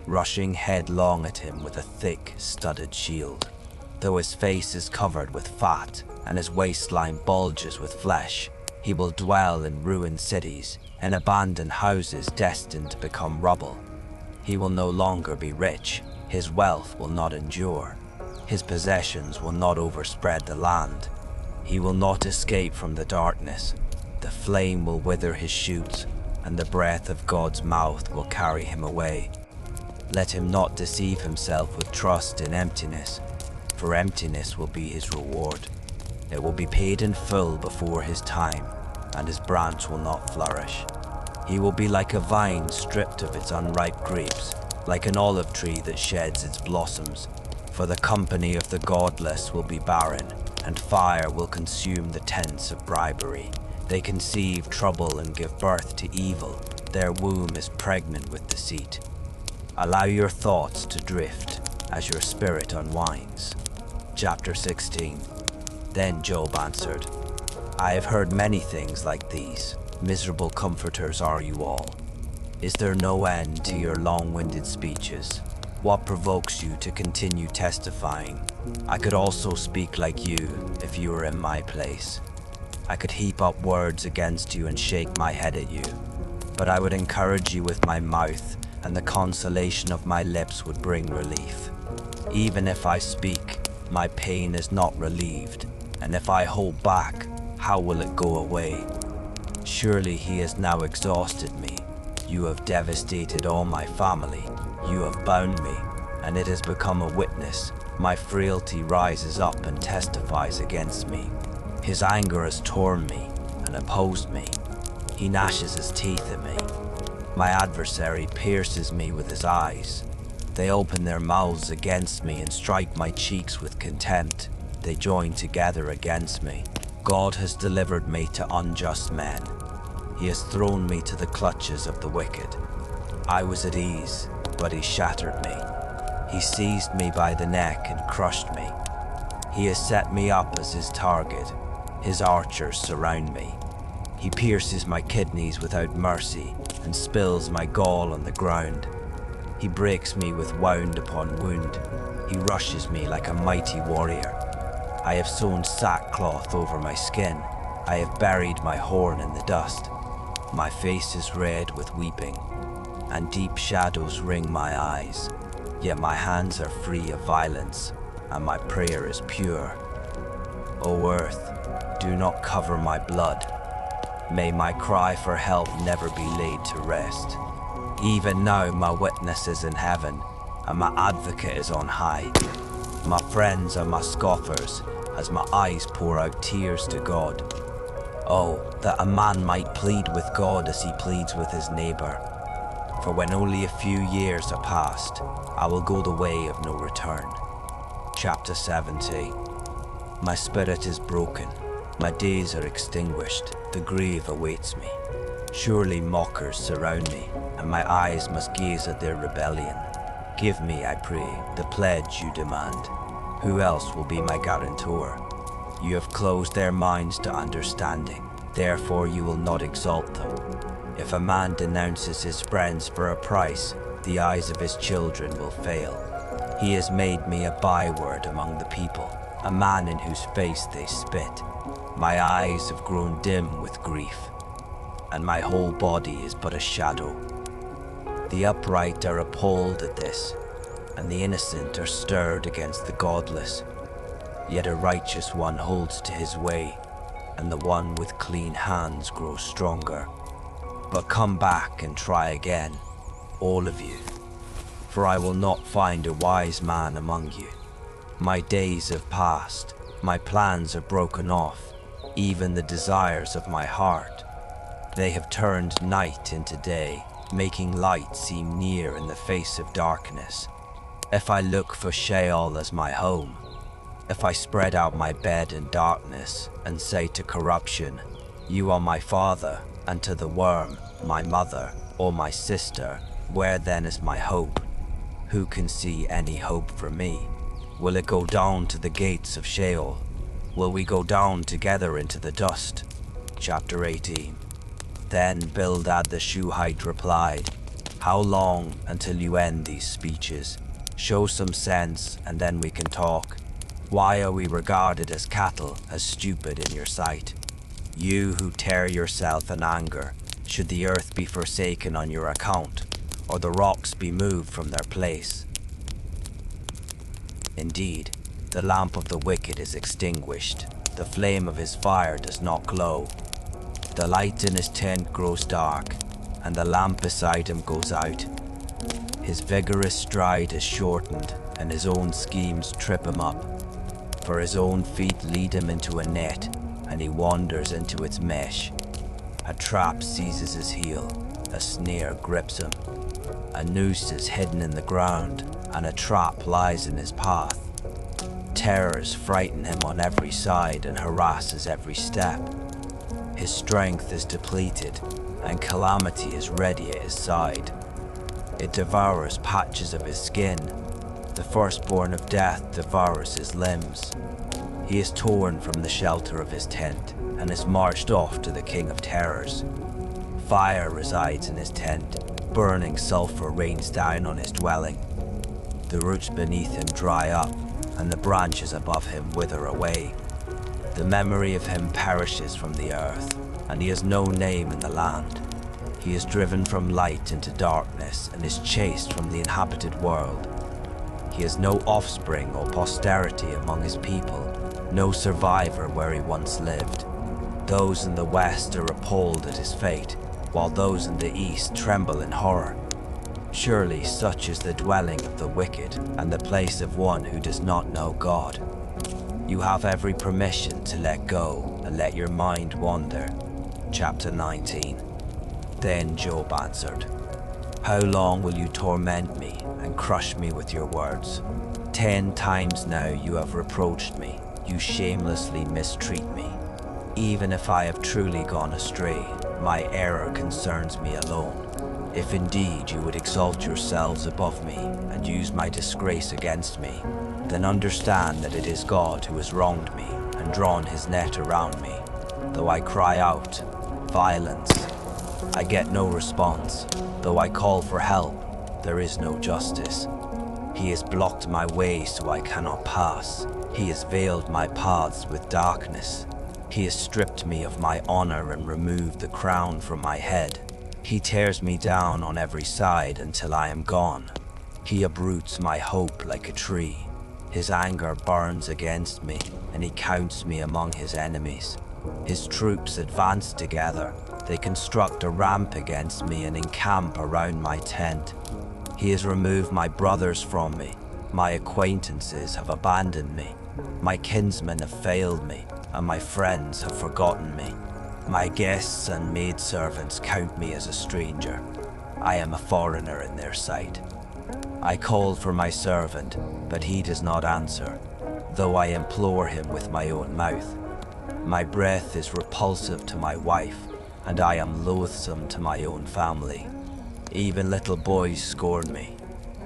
rushing headlong at him with a thick, studded shield. Though his face is covered with fat and his waistline bulges with flesh, he will dwell in ruined cities, in abandoned houses destined to become rubble. He will no longer be rich. His wealth will not endure. His possessions will not overspread the land. He will not escape from the darkness. The flame will wither his shoots, and the breath of God's mouth will carry him away. Let him not deceive himself with trust in emptiness, for emptiness will be his reward. It will be paid in full before his time, and his branch will not flourish. He will be like a vine stripped of its unripe grapes, like an olive tree that sheds its blossoms. For the company of the godless will be barren, and fire will consume the tents of bribery. They conceive trouble and give birth to evil. Their womb is pregnant with deceit. Allow your thoughts to drift. as your spirit unwinds. Chapter 16. Then Job answered, I have heard many things like these. Miserable comforters are you all. Is there no end to your long-winded speeches? What provokes you to continue testifying? I could also speak like you if you were in my place. I could heap up words against you and shake my head at you. But I would encourage you with my mouth, and the consolation of my lips would bring relief. Even if I speak, my pain is not relieved, and if I hold back, how will it go away? Surely he has now exhausted me. You have devastated all my family. You have bound me, and it has become a witness. My frailty rises up and testifies against me. His anger has torn me and opposed me. He gnashes his teeth at me. My adversary pierces me with his eyes. They open their mouths against me and strike my cheeks with contempt. They join together against me. God has delivered me to unjust men. He has thrown me to the clutches of the wicked. I was at ease, but he shattered me. He seized me by the neck and crushed me. He has set me up as his target. His archers surround me. He pierces my kidneys without mercy and spills my gall on the ground. He breaks me with wound upon wound. He rushes me like a mighty warrior. I have sewn sackcloth over my skin. I have buried my horn in the dust. My face is red with weeping, and deep shadows ring my eyes. Yet my hands are free of violence, and my prayer is pure. O earth, do not cover my blood. May my cry for help never be laid to rest. Even now my witness is in heaven, and my advocate is on high. My friends are my scoffers, as my eyes pour out tears to God. Oh, that a man might plead with God as he pleads with his neighbor. For when only a few years are past, I will go the way of no return. Chapter 70. My spirit is broken. My days are extinguished. The grave awaits me. Surely mockers surround me, and my eyes must gaze at their rebellion. Give me, I pray, the pledge you demand. Who else will be my guarantor? You have closed their minds to understanding, therefore you will not exalt them. If a man denounces his friends for a price, the eyes of his children will fail. He has made me a byword among the people, a man in whose face they spit. My eyes have grown dim with grief, and my whole body is but a shadow. The upright are appalled at this, and the innocent are stirred against the godless. Yet a righteous one holds to his way, and the one with clean hands grows stronger. But come back and try again, all of you, for I will not find a wise man among you. My days have passed, my plans are broken off, even the desires of my heart. They have turned night into day, making light seem near in the face of darkness. If I look for Sheol as my home, if I spread out my bed in darkness and say to corruption, you are my father, and to the worm, my mother, or my sister, where then is my hope? Who can see any hope for me? Will it go down to the gates of Sheol? Will we go down together into the dust? Chapter 18. Then Bildad the Shuhite replied, how long until you end these speeches? Show some sense, and then we can talk. Why are we regarded as cattle, as stupid in your sight? You who tear yourself in anger, should the earth be forsaken on your account, or the rocks be moved from their place? Indeed, the lamp of the wicked is extinguished, the flame of his fire does not glow. The light in his tent grows dark, and the lamp beside him goes out. His vigorous stride is shortened, and his own schemes trip him up. For his own feet lead him into a net, and he wanders into its mesh. A trap seizes his heel, a snare grips him. A noose is hidden in the ground, and a trap lies in his path. Terrors frighten him on every side and harass his every step. His strength is depleted, and calamity is ready at his side. It devours patches of his skin. The firstborn of death devours his limbs. He is torn from the shelter of his tent and is marched off to the king of terrors. Fire resides in his tent, burning sulfur rains down on his dwelling. The roots beneath him dry up, and the branches above him wither away. The memory of him perishes from the earth, and he has no name in the land. He is driven from light into darkness and is chased from the inhabited world. He has no offspring or posterity among his people, no survivor where he once lived. Those in the west are appalled at his fate, while those in the east tremble in horror. Surely such is the dwelling of the wicked and the place of one who does not know God. You have every permission to let go and let your mind wander. Chapter 19. Then Job answered, "How long will you torment me and crush me with your words? 10 times now you have reproached me. You shamelessly mistreat me. Even if I have truly gone astray, my error concerns me alone. If indeed you would exalt yourselves above me and use my disgrace against me, then understand that it is God who has wronged me and drawn his net around me. Though I cry out, 'Violence,' I get no response. Though I call for help, there is no justice. He has blocked my way so I cannot pass. He has veiled my paths with darkness. He has stripped me of my honor and removed the crown from my head. He tears me down on every side until I am gone. He uproots my hope like a tree. His anger burns against me, and he counts me among his enemies. His troops advance together. They construct a ramp against me and encamp around my tent. He has removed my brothers from me. My acquaintances have abandoned me. My kinsmen have failed me, and my friends have forgotten me. My guests and maidservants count me as a stranger. I am a foreigner in their sight. I call for my servant, but he does not answer, though I implore him with my own mouth. My breath is repulsive to my wife, and I am loathsome to my own family. Even little boys scorn me.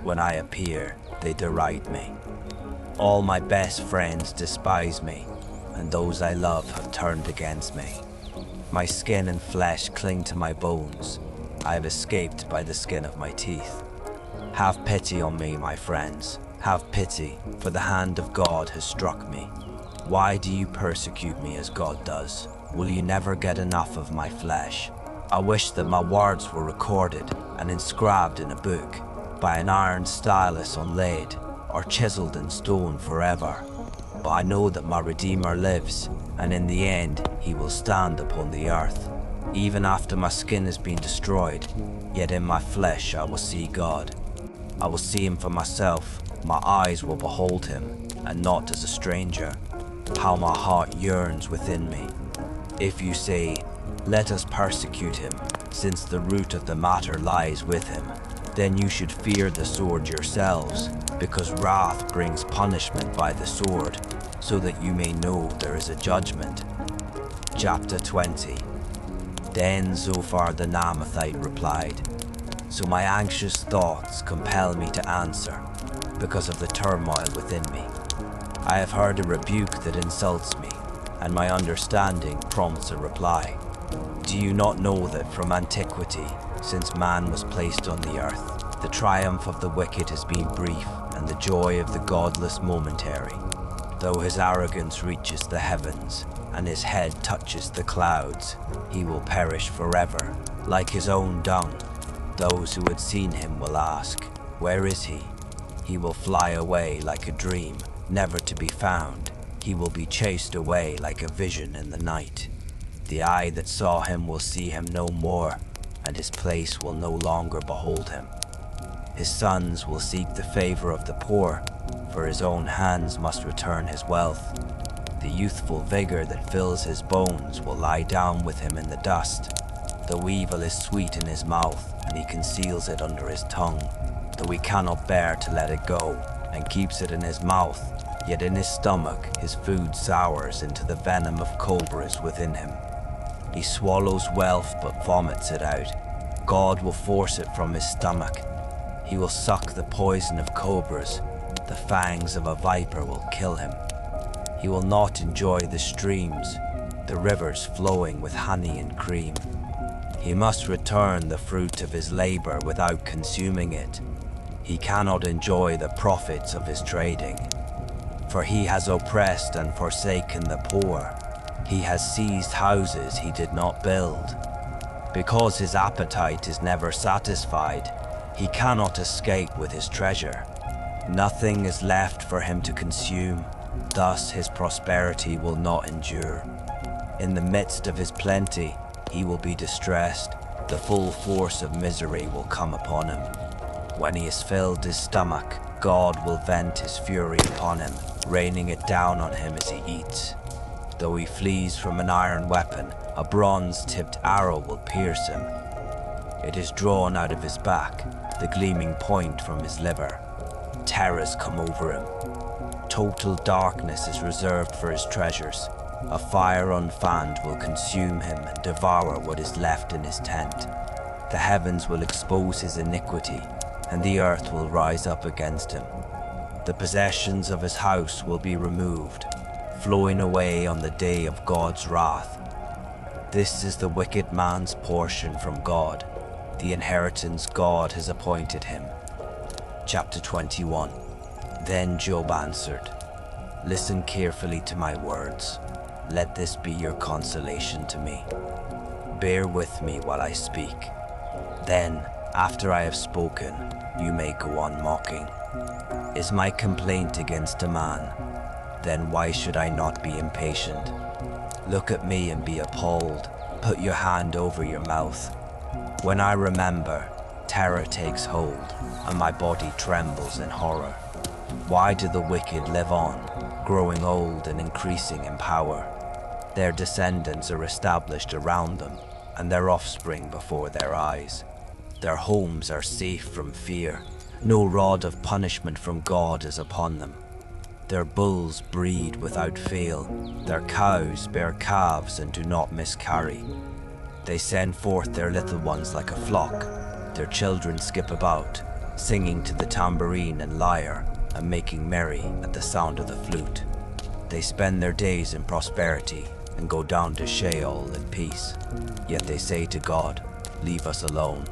When I appear, they deride me. All my best friends despise me, and those I love have turned against me. My skin and flesh cling to my bones. I have escaped by the skin of my teeth. Have pity on me, my friends. Have pity, for the hand of God has struck me. Why do you persecute me as God does? Will you never get enough of my flesh? I wish that my words were recorded and inscribed in a book, by an iron stylus on lead, or chiseled in stone forever. But I know that my Redeemer lives, and in the end he will stand upon the earth. Even after my skin has been destroyed, yet in my flesh I will see God. I will see him for myself. My eyes will behold him, and not as a stranger. How my heart yearns within me. If you say, "Let us persecute him, since the root of the matter lies with him," then you should fear the sword yourselves, because wrath brings punishment by the sword, so that you may know there is a judgment. Chapter 20. Then Zophar the Naamathite replied, "So my anxious thoughts compel me to answer, because of the turmoil within me. I have heard a rebuke that insults me, and my understanding prompts a reply. Do you not know that from antiquity, since man was placed on the earth, the triumph of the wicked has been brief, and the joy of the godless momentary? Though his arrogance reaches the heavens, and his head touches the clouds, he will perish forever, like his own dung. Those who had seen him will ask, 'Where is he?' He will fly away like a dream, never to be found. He will be chased away like a vision in the night. The eye that saw him will see him no more, and his place will no longer behold him. His sons will seek the favor of the poor, for his own hands must return his wealth. The youthful vigor that fills his bones will lie down with him in the dust. Though evil is sweet in his mouth, and he conceals it under his tongue, though he cannot bear to let it go, and keeps it in his mouth, yet in his stomach his food sours into the venom of cobras within him. He swallows wealth but vomits it out. God will force it from his stomach. He will suck the poison of cobras. The fangs of a viper will kill him. He will not enjoy the streams, the rivers flowing with honey and cream. He must return the fruit of his labor without consuming it. He cannot enjoy the profits of his trading. For he has oppressed and forsaken the poor. He has seized houses he did not build. Because his appetite is never satisfied, he cannot escape with his treasure. Nothing is left for him to consume, thus his prosperity will not endure. In the midst of his plenty, he will be distressed. The full force of misery will come upon him. When he has filled his stomach, God will vent his fury upon him, raining it down on him as he eats. Though he flees from an iron weapon, a bronze-tipped arrow will pierce him. It is drawn out of his back, the gleaming point from his liver. Terrors come over him. Total darkness is reserved for his treasures. A fire unfanned will consume him and devour what is left in his tent. The heavens will expose his iniquity, and the earth will rise up against him. The possessions of his house will be removed, flowing away on the day of God's wrath. This is the wicked man's portion from God, the inheritance God has appointed him. Chapter 21. Then Job answered, "Listen carefully to my words. Let this be your consolation to me. Bear with me while I speak. Then, after I have spoken, you may go on mocking. Is my complaint against a man? Then why should I not be impatient? Look at me and be appalled. Put your hand over your mouth. When I remember, terror takes hold, and my body trembles in horror. Why do the wicked live on, growing old and increasing in power? Their descendants are established around them, and their offspring before their eyes. Their homes are safe from fear. No rod of punishment from God is upon them. Their bulls breed without fail. Their cows bear calves and do not miscarry. They send forth their little ones like a flock. Their children skip about, singing to the tambourine and lyre, and making merry at the sound of the flute. They spend their days in prosperity and go down to Sheol in peace. Yet they say to God, "Leave us alone,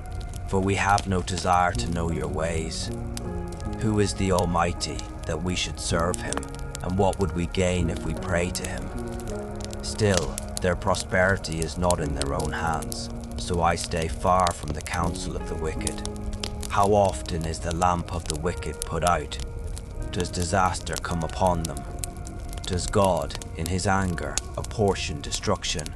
for we have no desire to know your ways." Who is the Almighty that we should serve him, and what would we gain if we pray to him? Still, their prosperity is not in their own hands, so I stay far from the counsel of the wicked. How often is the lamp of the wicked put out? Does disaster come upon them? Does God, in his anger, apportion destruction?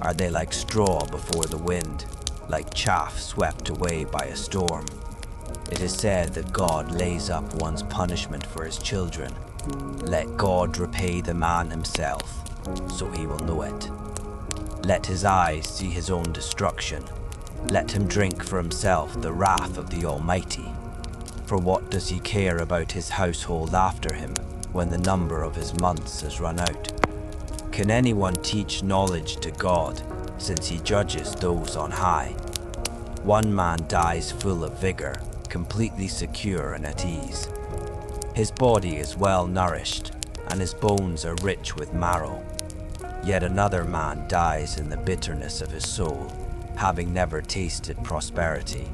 Are they like straw before the wind, like chaff swept away by a storm? It is said that God lays up one's punishment for his children. Let God repay the man himself, so he will know it. Let his eyes see his own destruction. Let him drink for himself the wrath of the Almighty. For what does he care about his household after him, when the number of his months has run out? Can anyone teach knowledge to God, since he judges those on high? One man dies full of vigor, completely secure and at ease. His body is well nourished, and his bones are rich with marrow. Yet another man dies in the bitterness of his soul, having never tasted prosperity.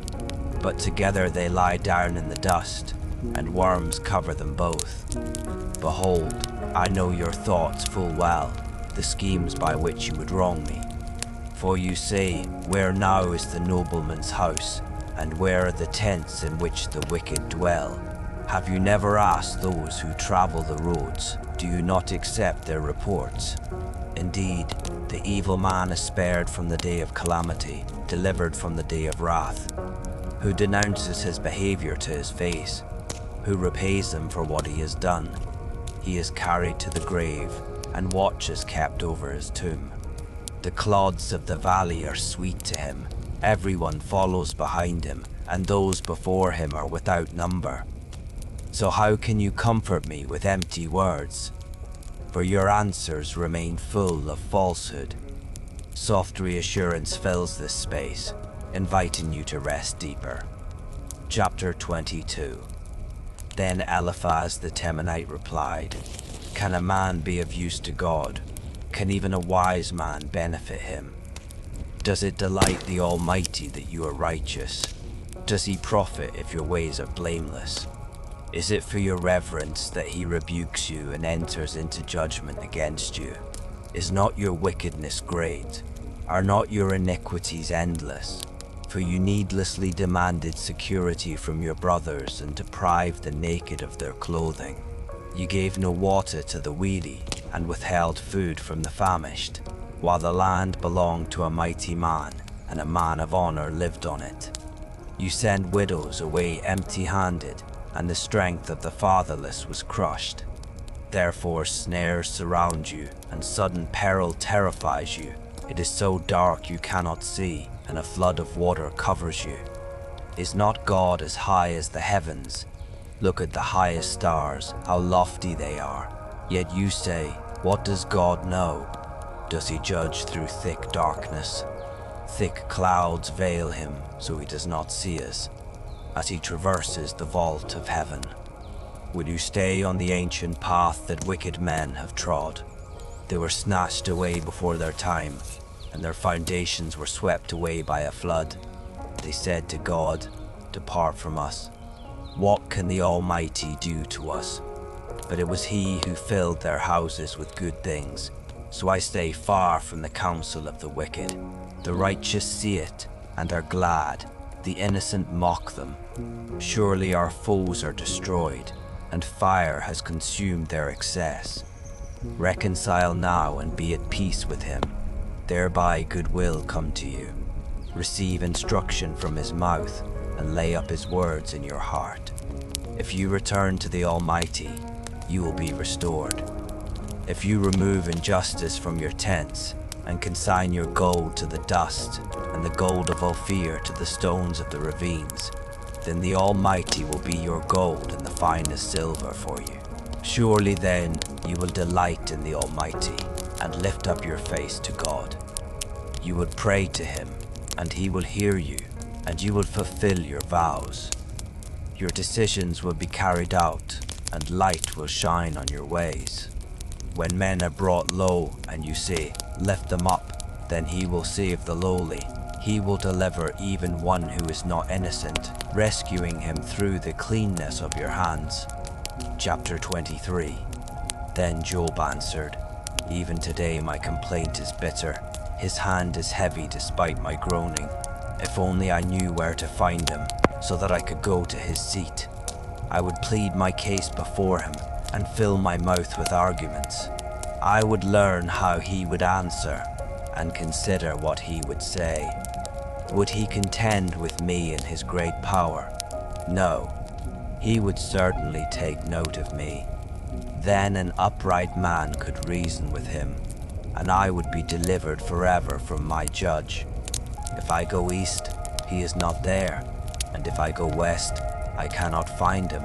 But together they lie down in the dust, and worms cover them both. Behold, I know your thoughts full well, the schemes by which you would wrong me. For you say, "Where now is the nobleman's house, and where are the tents in which the wicked dwell?" Have you never asked those who travel the roads? Do you not accept their reports? Indeed, the evil man is spared from the day of calamity, delivered from the day of wrath. Who denounces his behavior to his face? Who repays him for what he has done? He is carried to the grave, and watch is kept over his tomb. The clods of the valley are sweet to him. Everyone follows behind him, and those before him are without number. So how can you comfort me with empty words? For your answers remain full of falsehood. Soft reassurance fills this space, inviting you to rest deeper. Chapter 22. Then Eliphaz the Temanite replied, "Can a man be of use to God? Can even a wise man benefit him? Does it delight the Almighty that you are righteous? Does he profit if your ways are blameless? Is it for your reverence that he rebukes you and enters into judgment against you? Is not your wickedness great? Are not your iniquities endless? For you needlessly demanded security from your brothers and deprived the naked of their clothing. You gave no water to the weary and withheld food from the famished, while the land belonged to a mighty man, and a man of honor lived on it. You sent widows away empty-handed, and the strength of the fatherless was crushed. Therefore snares surround you, and sudden peril terrifies you. It is so dark you cannot see, and a flood of water covers you. Is not God as high as the heavens? Look at the highest stars, how lofty they are. Yet you say, what does God know? Does he judge through thick darkness? Thick clouds veil him, so he does not see us, as he traverses the vault of heaven. Will you stay on the ancient path that wicked men have trod? They were snatched away before their time, and their foundations were swept away by a flood. They said to God, depart from us. What can the Almighty do to us? But it was he who filled their houses with good things. So I stay far from the counsel of the wicked. The righteous see it and are glad. The innocent mock them. Surely our foes are destroyed, and fire has consumed their excess. Reconcile now and be at peace with him. Thereby goodwill come to you. Receive instruction from his mouth, and lay up his words in your heart. If you return to the Almighty, you will be restored. If you remove injustice from your tents, and consign your gold to the dust, and the gold of Ophir to the stones of the ravines, then the Almighty will be your gold and the finest silver for you. Surely then you will delight in the Almighty, and lift up your face to God. You would pray to him, and he will hear you, and you will fulfill your vows. Your decisions will be carried out, and light will shine on your ways. When men are brought low, and you say, lift them up, then he will save the lowly. He will deliver even one who is not innocent, rescuing him through the cleanness of your hands. Chapter 23. Then Job answered, even today my complaint is bitter. His hand is heavy despite my groaning. If only I knew where to find him, so that I could go to his seat. I would plead my case before him, and fill my mouth with arguments. I would learn how he would answer, and consider what he would say. Would he contend with me in his great power? No, he would certainly take note of me. Then an upright man could reason with him, and I would be delivered forever from my judge. If I go east, he is not there, and if I go west, I cannot find him.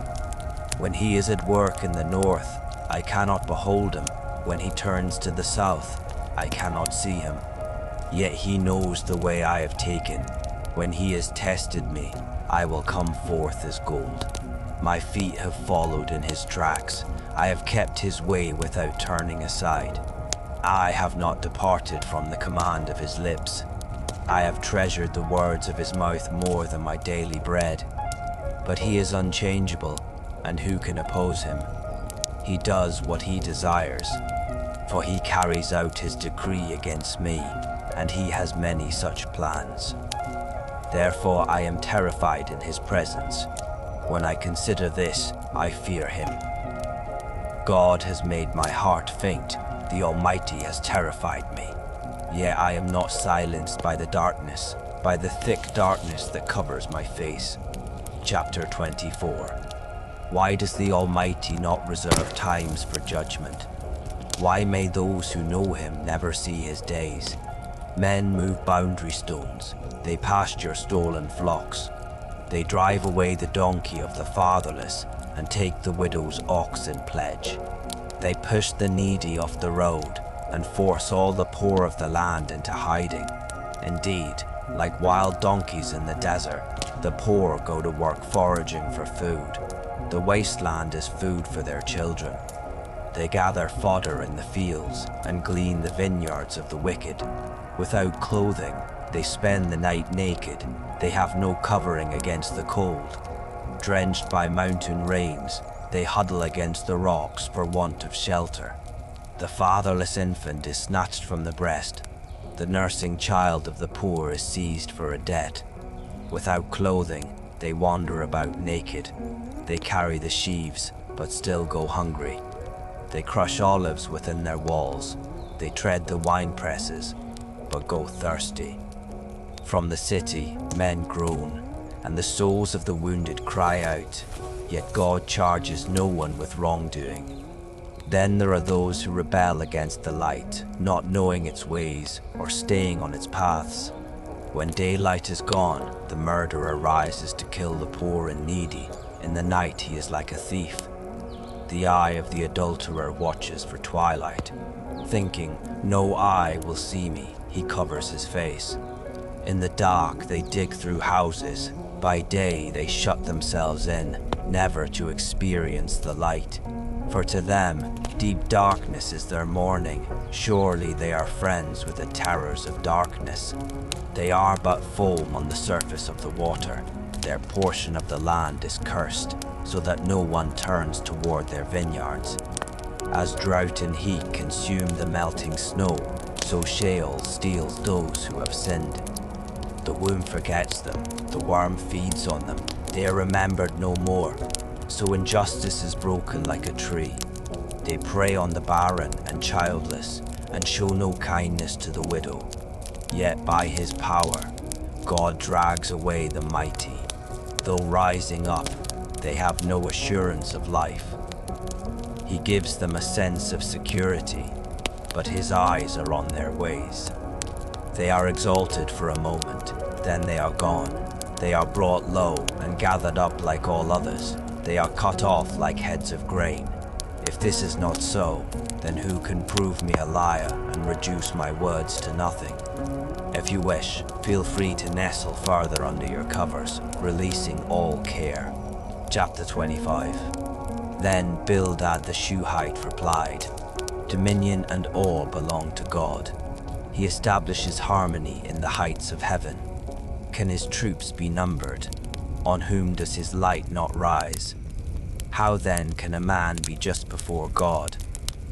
When he is at work in the north, I cannot behold him. When he turns to the south, I cannot see him. Yet he knows the way I have taken. When he has tested me, I will come forth as gold. My feet have followed in his tracks. I have kept his way without turning aside. I have not departed from the command of his lips. I have treasured the words of his mouth more than my daily bread. But he is unchangeable, and who can oppose him? He does what he desires, for he carries out his decree against me, and he has many such plans. Therefore I am terrified in his presence. When I consider this, I fear him. God has made my heart faint. The Almighty has terrified me. Yet I am not silenced by the darkness, by the thick darkness that covers my face. Chapter 24. Why does the Almighty not reserve times for judgment? Why may those who know him never see his days? Men move boundary stones. They pasture stolen flocks. They drive away the donkey of the fatherless and take the widow's ox in pledge. They push the needy off the road and force all the poor of the land into hiding. Indeed, like wild donkeys in the desert, the poor go to work foraging for food. The wasteland is food for their children. They gather fodder in the fields and glean the vineyards of the wicked. Without clothing, they spend the night naked. They have no covering against the cold. Drenched by mountain rains, they huddle against the rocks for want of shelter. The fatherless infant is snatched from the breast. The nursing child of the poor is seized for a debt. Without clothing, they wander about naked. They carry the sheaves, but still go hungry. They crush olives within their walls. They tread the wine presses, but go thirsty. From the city, men groan, and the souls of the wounded cry out, yet God charges no one with wrongdoing. Then there are those who rebel against the light, not knowing its ways or staying on its paths. When daylight is gone, the murderer rises to kill the poor and needy. In the night he is like a thief. The eye of the adulterer watches for twilight. Thinking, no eye will see me, he covers his face. In the dark they dig through houses. By day they shut themselves in, never to experience the light. For to them, deep darkness is their morning. Surely they are friends with the terrors of darkness. They are but foam on the surface of the water. Their portion of the land is cursed, so that no one turns toward their vineyards. As drought and heat consume the melting snow, so Sheol steals those who have sinned. The womb forgets them, the worm feeds on them. They are remembered no more. So injustice is broken like a tree. They prey on the barren and childless, and show no kindness to the widow. Yet by his power, God drags away the mighty. Though rising up, they have no assurance of life. He gives them a sense of security, but his eyes are on their ways. They are exalted for a moment, then they are gone. They are brought low and gathered up like all others. They are cut off like heads of grain. If this is not so, then who can prove me a liar and reduce my words to nothing? If you wish, feel free to nestle further under your covers, releasing all care. Chapter 25. Then Bildad the Shuhite replied, Dominion and awe belong to God. He establishes harmony in the heights of heaven. Can his troops be numbered? On whom does his light not rise? How then can a man be just before God?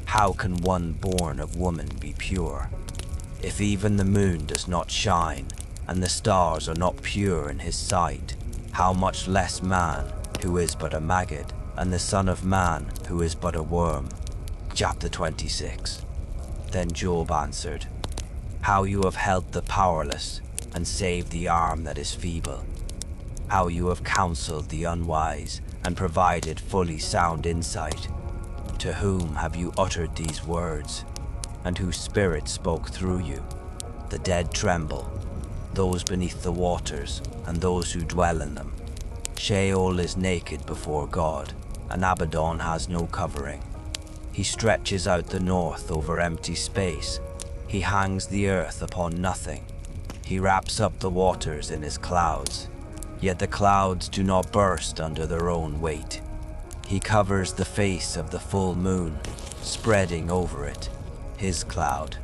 How can one born of woman be pure? If even the moon does not shine, and the stars are not pure in his sight, how much less man, who is but a maggot, and the son of man, who is but a worm? Chapter 26. Then Job answered, How you have helped the powerless, and saved the arm that is feeble. How you have counseled the unwise, and provided fully sound insight. To whom have you uttered these words, and whose spirit spoke through you? The dead tremble, those beneath the waters, and those who dwell in them. Sheol is naked before God, and Abaddon has no covering. He stretches out the north over empty space. He hangs the earth upon nothing. He wraps up the waters in his clouds. Yet the clouds do not burst under their own weight. He covers the face of the full moon, spreading over it his cloud.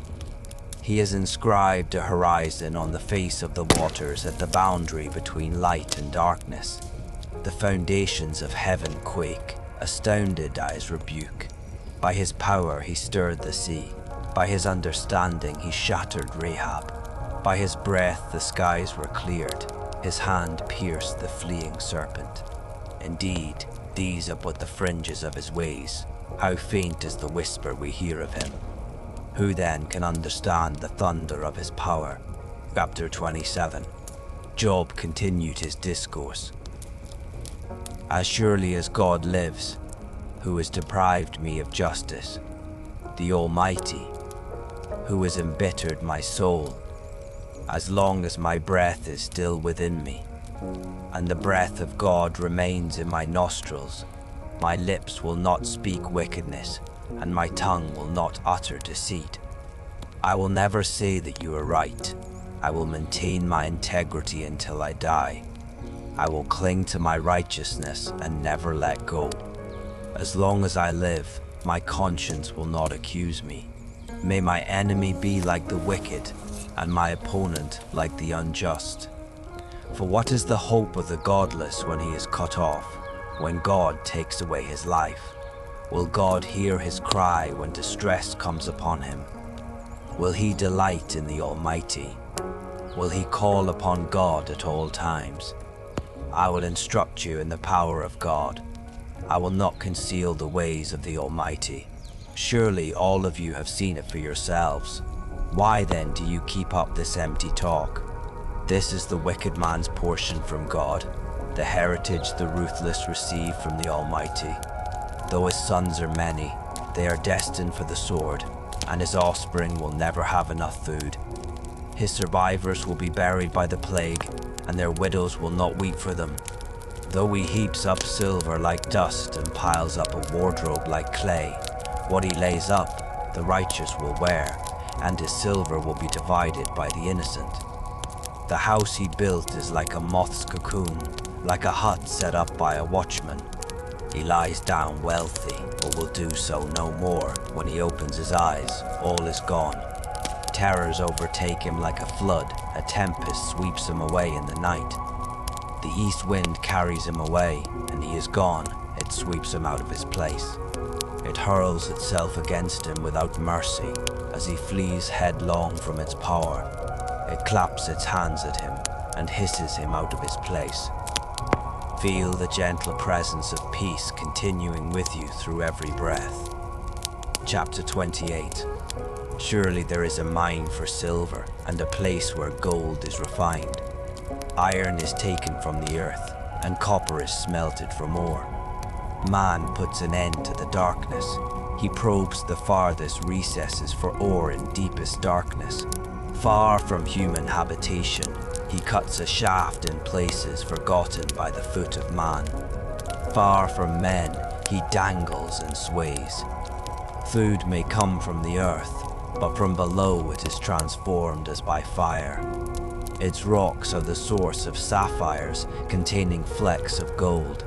He has inscribed a horizon on the face of the waters at the boundary between light and darkness. The foundations of heaven quake, astounded at his rebuke. By his power he stirred the sea. By his understanding he shattered Rahab. By his breath the skies were cleared. His hand pierced the fleeing serpent. Indeed, these are but the fringes of his ways. How faint is the whisper we hear of him. Who then can understand the thunder of his power? Chapter 27. Job continued his discourse. As surely as God lives, who has deprived me of justice, the Almighty, who has embittered my soul, as long as my breath is still within me, and the breath of God remains in my nostrils, my lips will not speak wickedness, and my tongue will not utter deceit. I will never say that you are right. I will maintain my integrity until I die. I will cling to my righteousness and never let go. As long as I live, my conscience will not accuse me. May my enemy be like the wicked, and my opponent like the unjust. For what is the hope of the godless when he is cut off, when God takes away his life? Will God hear his cry when distress comes upon him? Will he delight in the Almighty? Will he call upon God at all times? I will instruct you in the power of God. I will not conceal the ways of the Almighty. Surely all of you have seen it for yourselves. Why then do you keep up this empty talk? This is the wicked man's portion from God, the heritage the ruthless receive from the Almighty. Though his sons are many, they are destined for the sword, and his offspring will never have enough food. His survivors will be buried by the plague, and their widows will not weep for them. Though he heaps up silver like dust and piles up a wardrobe like clay, what he lays up, the righteous will wear, and his silver will be divided by the innocent. The house he built is like a moth's cocoon, like a hut set up by a watchman. He lies down wealthy, but will do so no more. When he opens his eyes, all is gone. Terrors overtake him like a flood, a tempest sweeps him away in the night. The east wind carries him away, and he is gone, it sweeps him out of his place. It hurls itself against him without mercy, as he flees headlong from its power. It claps its hands at him, and hisses him out of his place. Feel the gentle presence of peace continuing with you through every breath. Chapter 28. Surely there is a mine for silver, and a place where gold is refined. Iron is taken from the earth, and copper is smelted from ore. Man puts an end to the darkness. He probes the farthest recesses for ore in deepest darkness. Far from human habitation, he cuts a shaft in places forgotten by the foot of man. Far from men, he dangles and sways. Food may come from the earth, but from below it is transformed as by fire. Its rocks are the source of sapphires containing flecks of gold.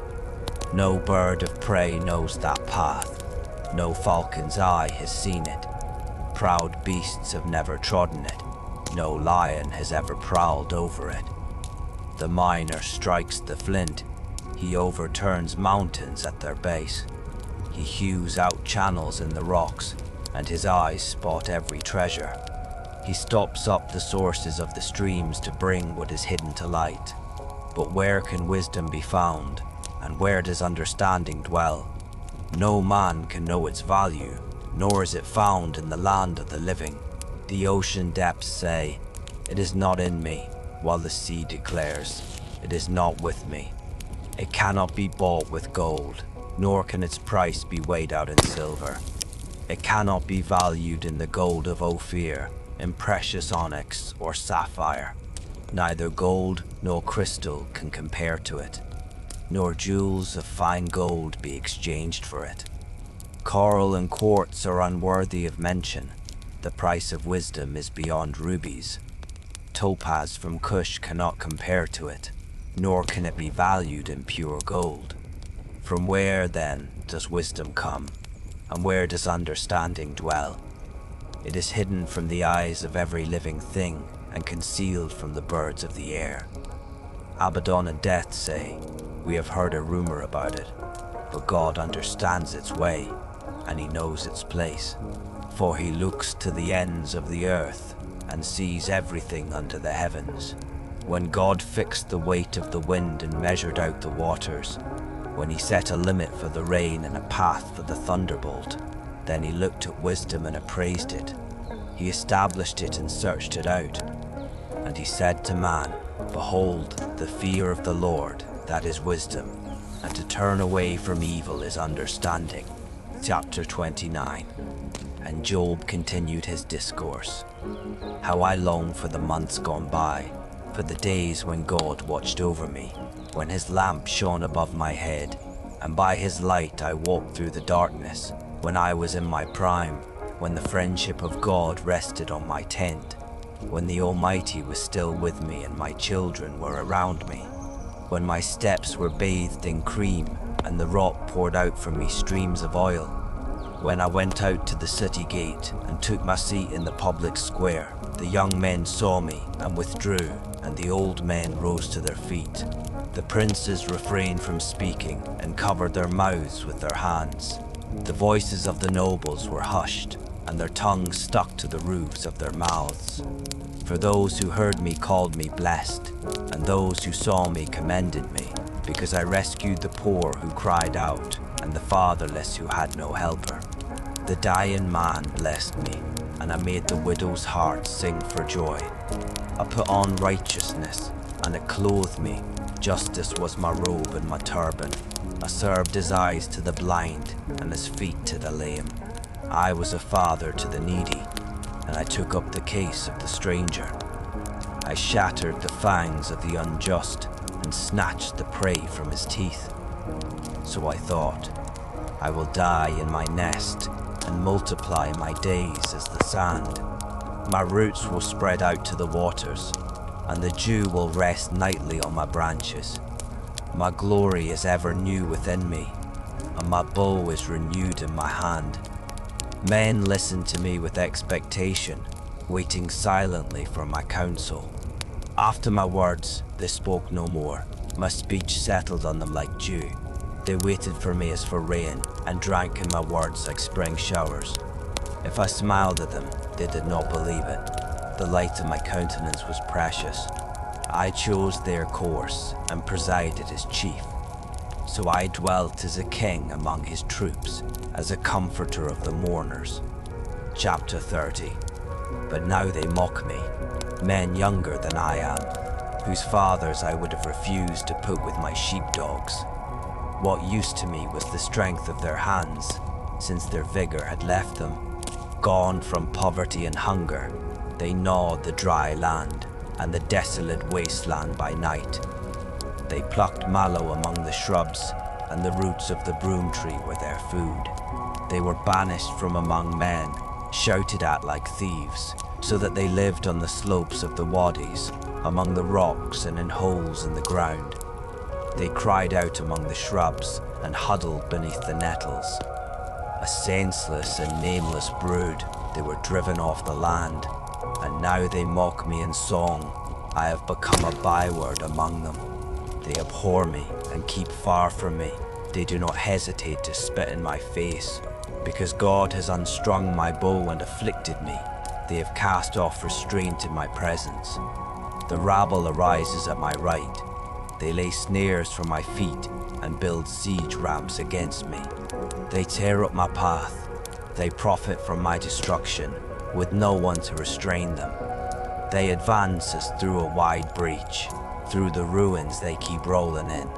No bird of prey knows that path. No falcon's eye has seen it. Proud beasts have never trodden it. No lion has ever prowled over it. The miner strikes the flint. He overturns mountains at their base. He hews out channels in the rocks, and his eyes spot every treasure. He stops up the sources of the streams to bring what is hidden to light. But where can wisdom be found, and where does understanding dwell? No man can know its value, nor is it found in the land of the living. The ocean depths say, "It is not in me," while the sea declares, "It is not with me." It cannot be bought with gold, nor can its price be weighed out in silver. It cannot be valued in the gold of Ophir, in precious onyx or sapphire. Neither gold nor crystal can compare to it, nor jewels of fine gold be exchanged for it. Coral and quartz are unworthy of mention. The price of wisdom is beyond rubies. Topaz from Cush cannot compare to it, nor can it be valued in pure gold. From where, then, does wisdom come, and where does understanding dwell? It is hidden from the eyes of every living thing, and concealed from the birds of the air. Abaddon and Death say, "We have heard a rumor about it," but God understands its way, and he knows its place. For he looks to the ends of the earth, and sees everything under the heavens. When God fixed the weight of the wind and measured out the waters, when he set a limit for the rain and a path for the thunderbolt, then he looked at wisdom and appraised it. He established it and searched it out. And he said to man, "Behold, the fear of the Lord, that is wisdom, and to turn away from evil is understanding." Chapter 29. And Job continued his discourse. How I long for the months gone by, for the days when God watched over me, when his lamp shone above my head, and by his light I walked through the darkness, when I was in my prime, when the friendship of God rested on my tent, when the Almighty was still with me and my children were around me. when my steps were bathed in cream and the rock poured out from me streams of oil, when I went out to the city gate and took my seat in the public square, the young men saw me and withdrew, and the old men rose to their feet. The princes refrained from speaking and covered their mouths with their hands. The voices of the nobles were hushed, and their tongues stuck to the roofs of their mouths. For those who heard me called me blessed, and those who saw me commended me, because I rescued the poor who cried out, and the fatherless who had no helper. The dying man blessed me, and I made the widow's heart sing for joy. I put on righteousness, and it clothed me. Justice was my robe and my turban. I served his eyes to the blind, and his feet to the lame. I was a father to the needy, and I took up the case of the stranger. I shattered the fangs of the unjust, and snatched the prey from his teeth. So I thought, I will die in my nest, and multiply my days as the sand. My roots will spread out to the waters, and the dew will rest nightly on my branches. My glory is ever new within me, and my bow is renewed in my hand. Men listen to me with expectation, waiting silently for my counsel. After my words, they spoke no more. My speech settled on them like dew. They waited for me as for rain, and drank in my words like spring showers. If I smiled at them, they did not believe it. The light of my countenance was precious. I chose their course, and presided as chief. So I dwelt as a king among his troops, as a comforter of the mourners. Chapter 30. But now they mock me, men younger than I am, whose fathers I would have refused to put with my sheepdogs. What use to me was the strength of their hands, since their vigor had left them. Gone from poverty and hunger, they gnawed the dry land and the desolate wasteland by night. They plucked mallow among the shrubs, and the roots of the broom tree were their food. They were banished from among men, shouted at like thieves, so that they lived on the slopes of the wadis, among the rocks and in holes in the ground. They cried out among the shrubs and huddled beneath the nettles. A senseless and nameless brood, they were driven off the land, and now they mock me in song. I have become a byword among them. They abhor me and keep far from me. They do not hesitate to spit in my face. Because God has unstrung my bow and afflicted me, they have cast off restraint in my presence. The rabble arises at my right. They lay snares for my feet and build siege ramps against me. They tear up my path. They profit from my destruction, with no one to restrain them. They advance as through a wide breach. Through the ruins they keep rolling in.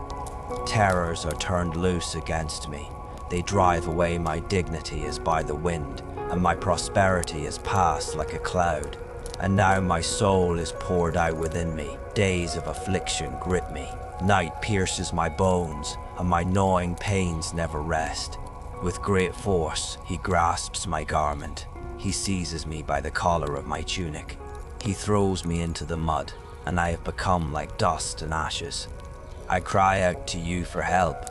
Terrors are turned loose against me. They drive away my dignity as by the wind, and my prosperity is passed like a cloud. And now my soul is poured out within me. Days of affliction grip me. Night pierces my bones, and my gnawing pains never rest. With great force, he grasps my garment. He seizes me by the collar of my tunic. He throws me into the mud, and I have become like dust and ashes. I cry out to you for help,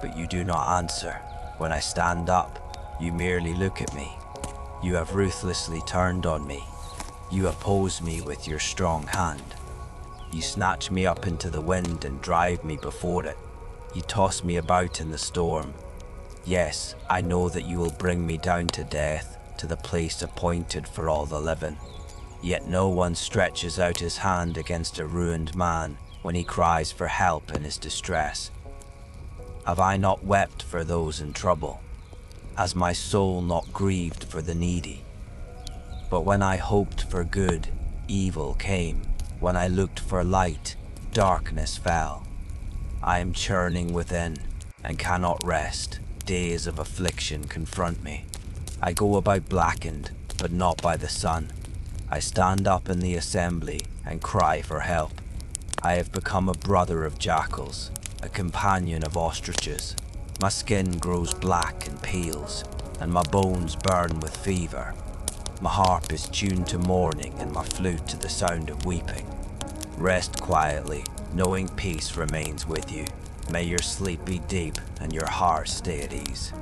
but you do not answer. When I stand up, you merely look at me. You have ruthlessly turned on me. You oppose me with your strong hand. You snatch me up into the wind and drive me before it. You toss me about in the storm. Yes, I know that you will bring me down to death, to the place appointed for all the living. Yet no one stretches out his hand against a ruined man when he cries for help in his distress. Have I not wept for those in trouble? Has my soul not grieved for the needy? But when I hoped for good, evil came. When I looked for light, darkness fell. I am churning within and cannot rest. Days of affliction confront me. I go about blackened, but not by the sun. I stand up in the assembly and cry for help. I have become a brother of jackals, a companion of ostriches. My skin grows black and peels, and my bones burn with fever. My harp is tuned to mourning and my flute to the sound of weeping. Rest quietly, knowing peace remains with you. May your sleep be deep and your heart stay at ease.